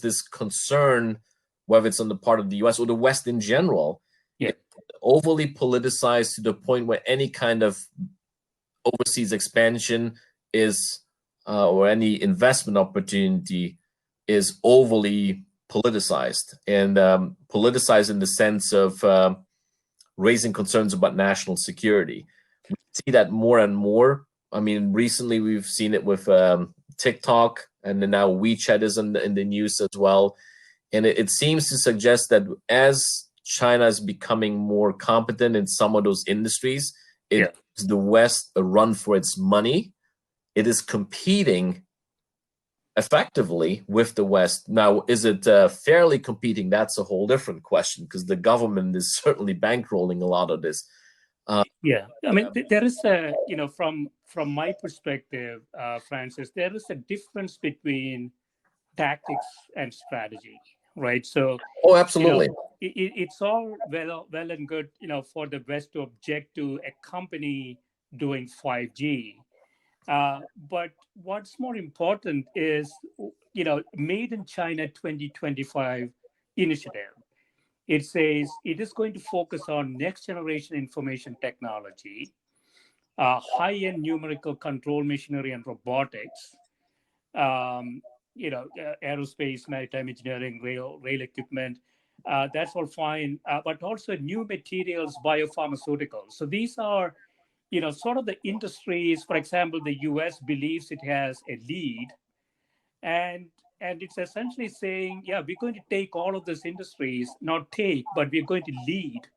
this concern, whether it's on the part of the US or the West in general, overly politicized to the point where any kind of overseas expansion is, or any investment opportunity is overly politicized, and politicized in the sense of raising concerns about national security. see that more and more. I mean, recently we've seen it with TikTok, and then now WeChat is in the news as well. And it seems to suggest that as China is becoming more competent in some of those industries, it gives the West a run for its money. It is competing effectively with the West. Now, is it fairly competing? That's a whole different question, because the government is certainly bankrolling a lot of this. Yeah, I mean, there is a, from my perspective, Francis, there is a difference between tactics and strategy, right? So, oh, absolutely. It's all well and good, for the West to object to a company doing 5G. But what's more important is, Made in China 2025 initiative. It says it is going to focus on next generation information technology, high-end numerical control machinery and robotics, aerospace, maritime engineering, rail equipment. That's all fine, but also new materials, biopharmaceuticals. So these are, sort of the industries. For example, the U.S. believes it has a lead, and it's essentially saying, yeah, we're going to take all of these industries, not take, but we're going to lead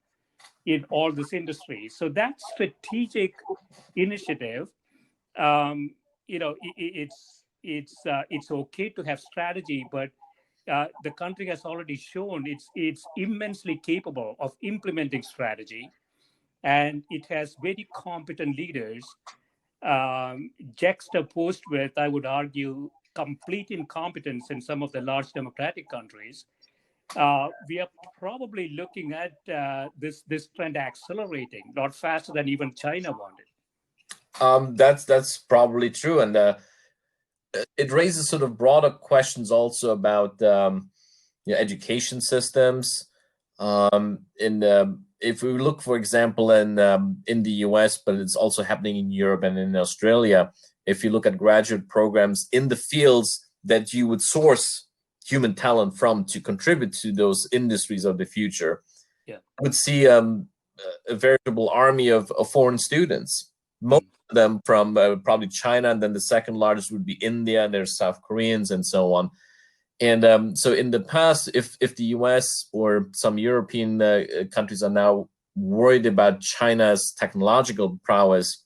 in all these industries. So that strategic initiative, it's okay to have strategy, but the country has already shown it's immensely capable of implementing strategy, and it has very competent leaders, juxtaposed with, I would argue, complete incompetence in some of the large democratic countries. We are probably looking at this trend accelerating a lot faster than even China wanted. That's probably true, and it raises sort of broader questions also about education systems. If we look, for example, in the US, but it's also happening in Europe and in Australia, if you look at graduate programs in the fields that you would source human talent from to contribute to those industries of the future, I would see a veritable army of foreign students. Most of them from probably China, and then the second largest would be India, and there's South Koreans and so on. And so in the past, if the US or some European countries are now worried about China's technological prowess,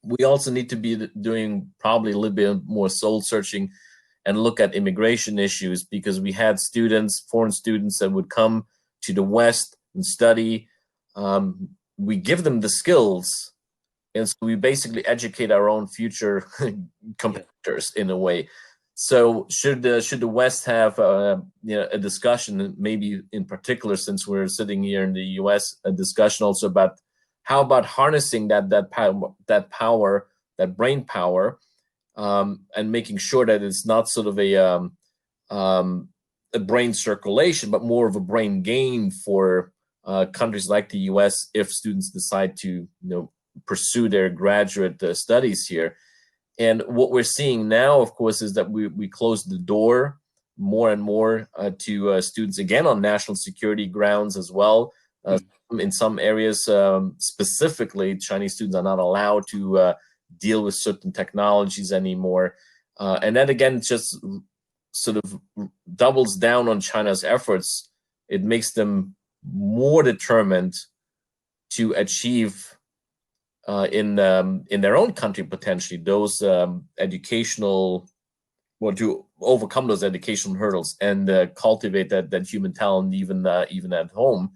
we also need to be doing probably a little bit more soul searching and look at immigration issues, because we had students, foreign students, that would come to the West and study. We give them the skills, and so we basically educate our own future competitors in a way. So should the West have a discussion, maybe in particular, since we're sitting here in the US, a discussion also about how about harnessing that power, that brain power, and making sure that it's not sort of a brain circulation, but more of a brain gain for countries like the US if students decide to pursue their graduate studies here. And what we're seeing now, of course, is that we close the door more and more to students, again, on national security grounds as well. In some areas, specifically, Chinese students are not allowed to deal with certain technologies anymore. And that, again, just sort of doubles down on China's efforts. It makes them more determined to achieve in their own country, potentially, those educational, or to overcome those educational hurdles and cultivate that human talent even at home.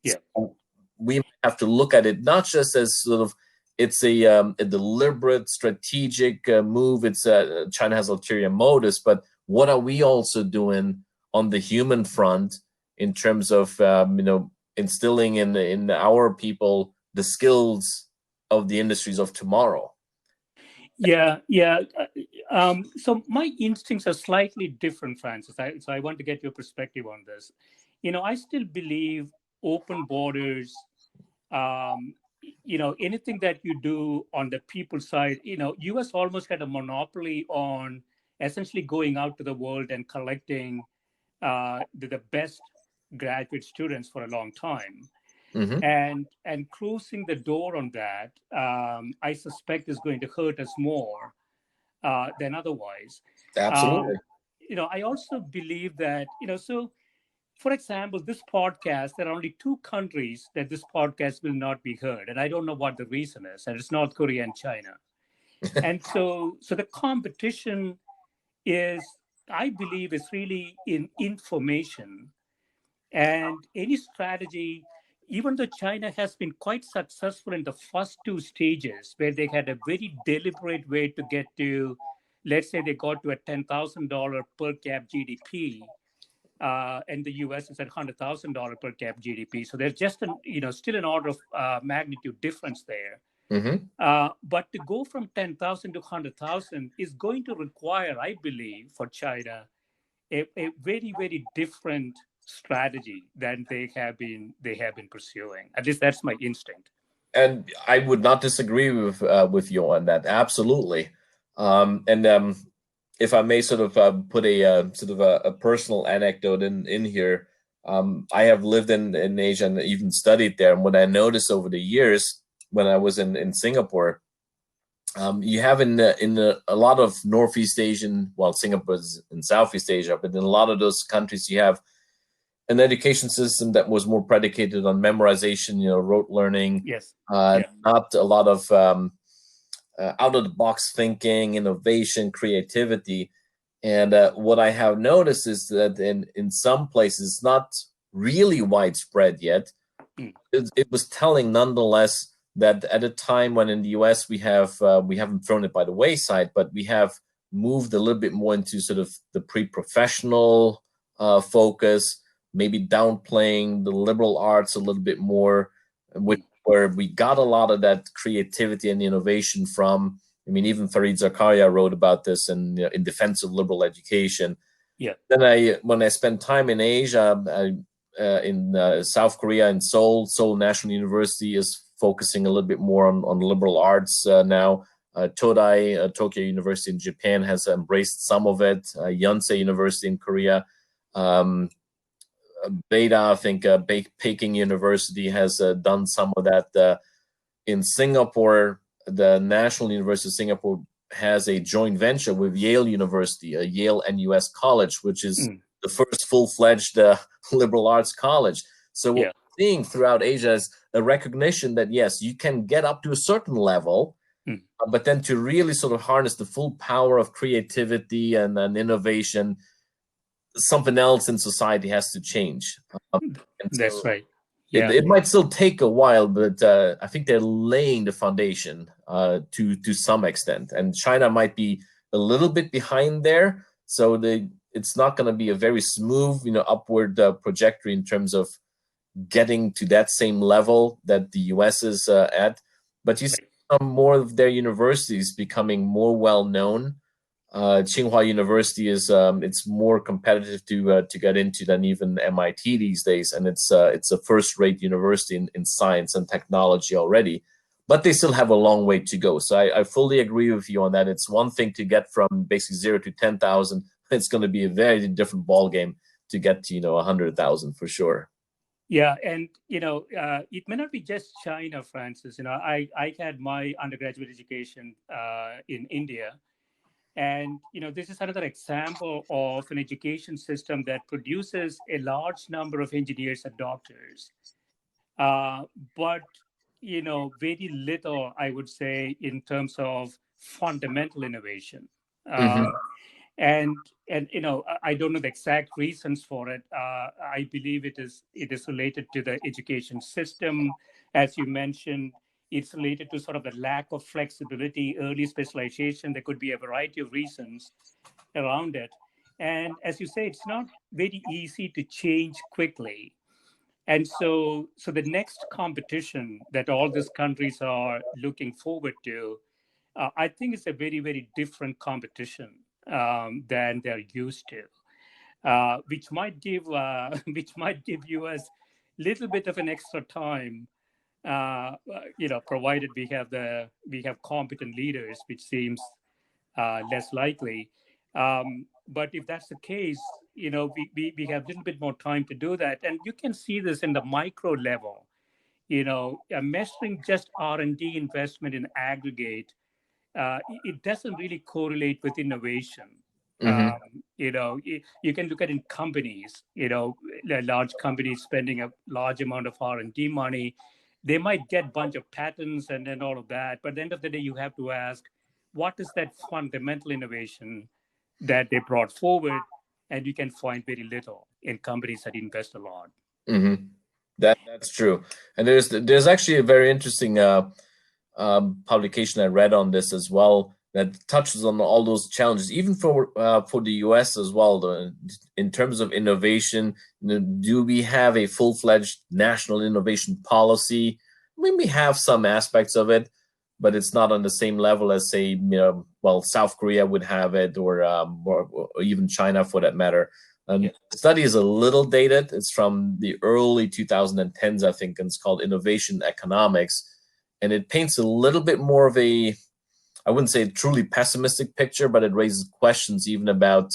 Yeah, so we have to look at it not just as sort of it's a deliberate strategic move. It's China has ulterior motives, but what are we also doing on the human front in terms of instilling in our people the skills of the industries of tomorrow? Yeah. So my instincts are slightly different, Francis. So I want to get your perspective on this. I still believe open borders. Anything that you do on the people side, U.S. almost had a monopoly on essentially going out to the world and collecting the best graduate students for a long time. Hmm. And closing the door on that, I suspect is going to hurt us more than otherwise. Absolutely. Um, I also believe that, so for example, this podcast, there are only two countries that this podcast will not be heard. And I don't know what the reason is. And it's North Korea and China. And so the competition is, I believe, is really in information and any strategy. Even though China has been quite successful in the first two stages, where they had a very deliberate way to get to, let's say they got to a $10,000 per cap GDP, and the US is at $100,000 per cap GDP. So there's just still an order of magnitude difference there. Hmm. But to go from 10,000 to 100,000 is going to require, I believe, for China, a very, very different strategy than they have been pursuing. At least that's my instinct. And I would not disagree with you on that. Absolutely. And if I may sort of put a sort of a personal anecdote in here, I have lived in Asia and even studied there. And what I noticed over the years when I was in Singapore, you have a lot of Northeast Asian, well, Singapore is in Southeast Asia, but in a lot of those countries, you have an education system that was more predicated on memorization, rote learning, Yes. Yeah. not a lot of out of the box thinking, innovation, creativity. And what I have noticed is that in some places, not really widespread yet. Mm. It was telling nonetheless that at a time when in the US we haven't thrown it by the wayside, but we have moved a little bit more into sort of the pre-professional focus, maybe downplaying the liberal arts a little bit more, where we got a lot of that creativity and innovation from. I mean, even Fareed Zakaria wrote about this in defense of liberal education. Yeah. Then when I spent time in Asia, in South Korea, in Seoul National University is focusing a little bit more on liberal arts now. Todai, Tokyo University in Japan, has embraced some of it. Yonsei University in Korea. Beta, I think Peking University has done some of that. In Singapore, the National University of Singapore has a joint venture with Yale University, Yale and US College, which is the first full-fledged liberal arts college. So what we're seeing throughout Asia is a recognition that, yes, you can get up to a certain level, but then to really sort of harness the full power of creativity and innovation, something else in society has to change. That's right. Yeah. It might still take a while, but I think they're laying the foundation to some extent. And China might be a little bit behind there, so it's not going to be a very smooth, upward trajectory in terms of getting to that same level that the US is at. But you see some more of their universities becoming more well known. Tsinghua University is it's more competitive to get into than even MIT these days, and it's a first-rate university in science and technology already. But they still have a long way to go. So I fully agree with you on that. It's one thing to get from basically 0 to 10,000. It's going to be a very different ball game to get to 100,000 for sure. Yeah, and it may not be just China, Francis. I had my undergraduate education in India. And this is another example of an education system that produces a large number of engineers and doctors, but very little, I would say, in terms of fundamental innovation. And I don't know the exact reasons for it. I believe it is related to the education system, as you mentioned. It's related to sort of the lack of flexibility, early specialization. There could be a variety of reasons around it. And as you say, it's not very easy to change quickly. And so the next competition that all these countries are looking forward to, I think it's a very, very different competition than they're used to, which might give us a little bit of an extra time, provided we have competent leaders, which seems less likely. But if that's the case, we have a little bit more time to do that. And you can see this in the micro level. measuring just R&D investment in aggregate, it doesn't really correlate with innovation. You can look at in companies, large companies spending a large amount of R&D money. They might get a bunch of patents and all of that. But at the end of the day, you have to ask, what is that fundamental innovation that they brought forward? And you can find very little in companies that invest a lot. That's true. And there's actually a very interesting publication I read on this as well that touches on all those challenges, even for the US as well. In terms of innovation, do we have a full-fledged national innovation policy? I mean, we have some aspects of it, but it's not on the same level as, say, South Korea would have it, or even China for that matter. The study is a little dated. It's from the early 2010s, I think, and it's called Innovation Economics. And it paints a little bit more of a, I wouldn't say a truly pessimistic picture, but it raises questions even about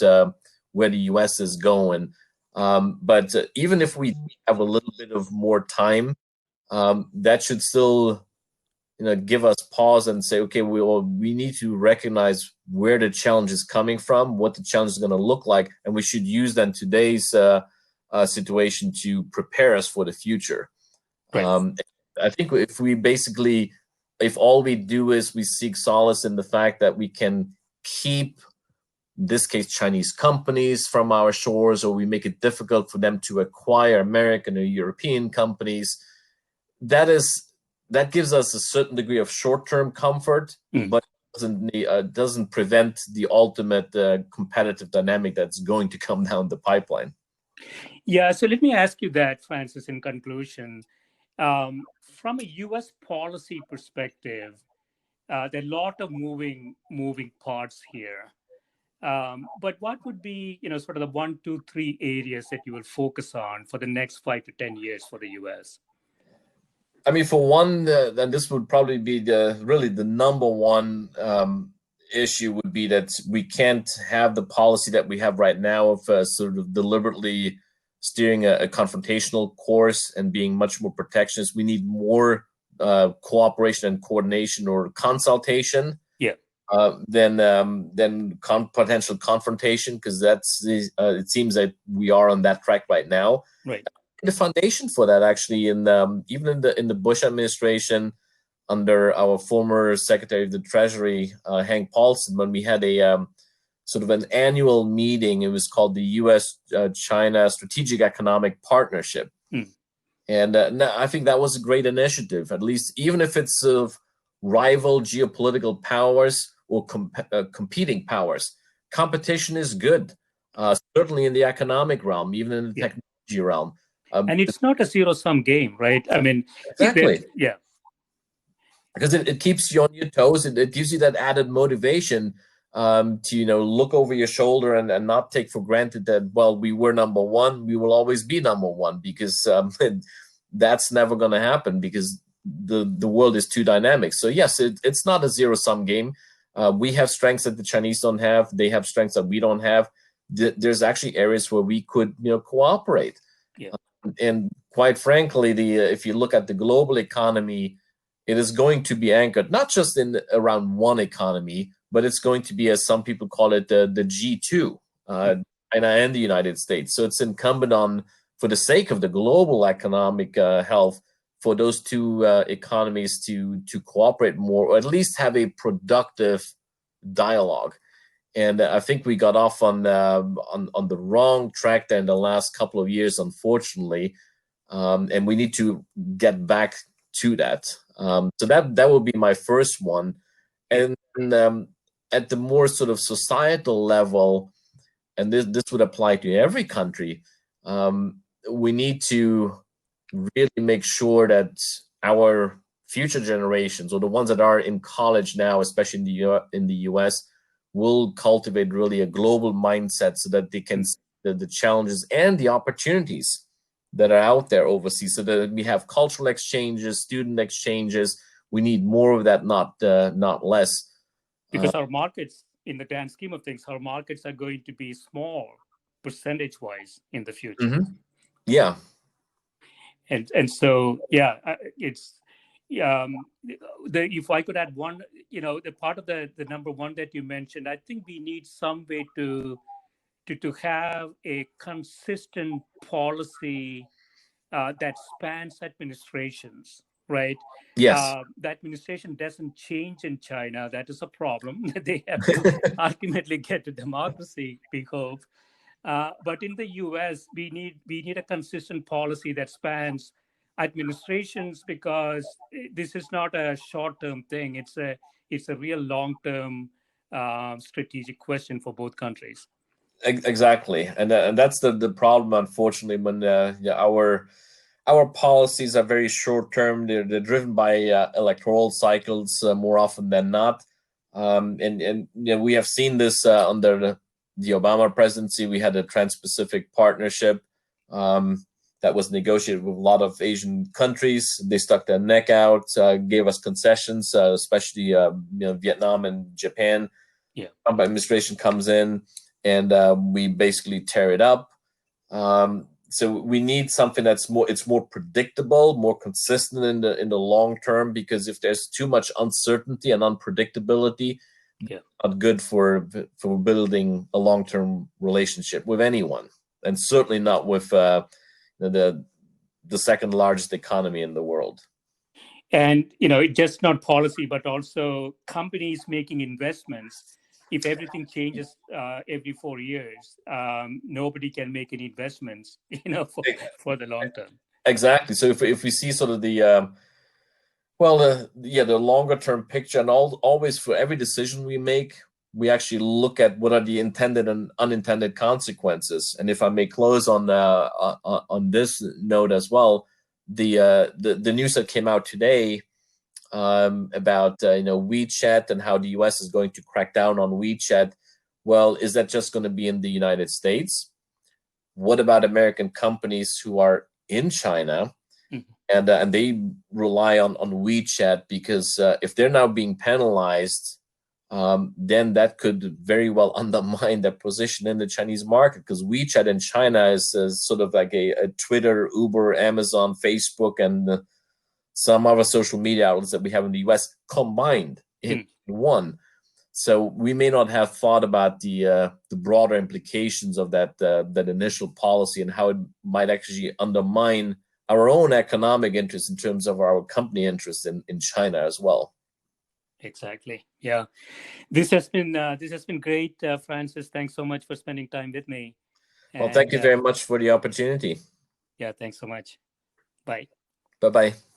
where the US is going. But even if we have a little bit of more time, that should still give us pause and say, okay, we need to recognize where the challenge is coming from, what the challenge is going to look like, and we should use then today's situation to prepare us for the future. Right. I think if all we do is we seek solace in the fact that we can keep, in this case, Chinese companies from our shores, or we make it difficult for them to acquire American or European companies, that gives us a certain degree of short-term comfort, but doesn't prevent the ultimate competitive dynamic that's going to come down the pipeline. Yeah, so let me ask you that, Francis, in conclusion. From a U.S. policy perspective, there are a lot of moving parts here. But what would be, sort of the 1, 2, 3 areas that you will focus on for the next 5 to 10 years for the U.S.? I mean, for one, then this would probably be the number one issue would be that we can't have the policy that we have right now of sort of deliberately steering a confrontational course and being much more protectionist. We need more cooperation and coordination or consultation than potential confrontation, because it seems that we are on that track right now. Right. The foundation for that, actually, even in the Bush administration, under our former Secretary of the Treasury, Hank Paulson, when we had a sort of an annual meeting, it was called the U.S.-China Strategic Economic Partnership. And I think that was a great initiative, at least, even if it's of rival geopolitical powers or competing powers. Competition is good, certainly in the economic realm, even in the technology realm. And it's not a zero-sum game, right? I mean, exactly. Because it keeps you on your toes. It gives you that added motivation to look over your shoulder and not take for granted that, well, we were number one, we will always be number one, because that's never going to happen, because the world is too dynamic. So yes, it's not a zero-sum game. We have strengths that the Chinese don't have. They have strengths that we don't have. There's actually areas where we could cooperate. And quite frankly, if you look at the global economy, it is going to be anchored not just around one economy, but it's going to be, as some people call it, the G2, China and the United States. So it's incumbent on, for the sake of the global economic health, for those two economies to cooperate more, or at least have a productive dialogue. And I think we got off on the wrong track there in the last couple of years, unfortunately, and we need to get back to that. So that would be my first one. And at the more sort of societal level, and this would apply to every country, we need to really make sure that our future generations, or the ones that are in college now, especially in the US, will cultivate really a global mindset, so that they can see the challenges and the opportunities that are out there overseas, so that we have cultural exchanges, student exchanges. We need more of that, not less. Because our markets, in the grand scheme of things, our markets are going to be small percentage-wise in the future. Mm-hmm. Yeah. And so it's if I could add one, the part of the number one that you mentioned, I think we need some way to have a consistent policy that spans administrations, right? Yes. The administration doesn't change in China. That is a problem. They have to ultimately get to democracy, we hope. But in the U.S., we need a consistent policy that spans administrations, because this is not a short-term thing. It's a real long-term strategic question for both countries. Exactly, and that's the problem. Unfortunately, when our policies are very short term, they're driven by electoral cycles more often than not, and we have seen this under the Obama presidency. We had a Trans-Pacific Partnership that was negotiated with a lot of Asian countries. They stuck their neck out, gave us concessions, especially Vietnam and Japan. Yeah, Trump administration comes in, and we basically tear it up. So we need something that's more predictable, more consistent in the long term, because if there's too much uncertainty and unpredictability, not good for building a long-term relationship with anyone, and certainly not with the second largest economy in the world. And just not policy, but also companies making investments. If everything changes every 4 years, nobody can make any investments, for the long term. Exactly. So if we see sort of the longer term picture, and always for every decision we make, we actually look at what are the intended and unintended consequences. And if I may close on this note as well, the news that came out today about WeChat and how the US is going to crack down on WeChat. Well, is that just going to be in the United States? What about American companies who are in China? Mm-hmm. And they rely on WeChat, because if they're now being penalized, then that could very well undermine their position in the Chinese market, because WeChat in China is sort of like a Twitter, Uber, Amazon, Facebook, and some other social media outlets that we have in the US combined in one. So we may not have thought about the broader implications of that initial policy, and how it might actually undermine our own economic interests in terms of our company interests in China as well. Exactly. Yeah. This has been great, Francis. Thanks so much for spending time with me. Well, thank you very much for the opportunity. Yeah, thanks so much. Bye. Bye-bye.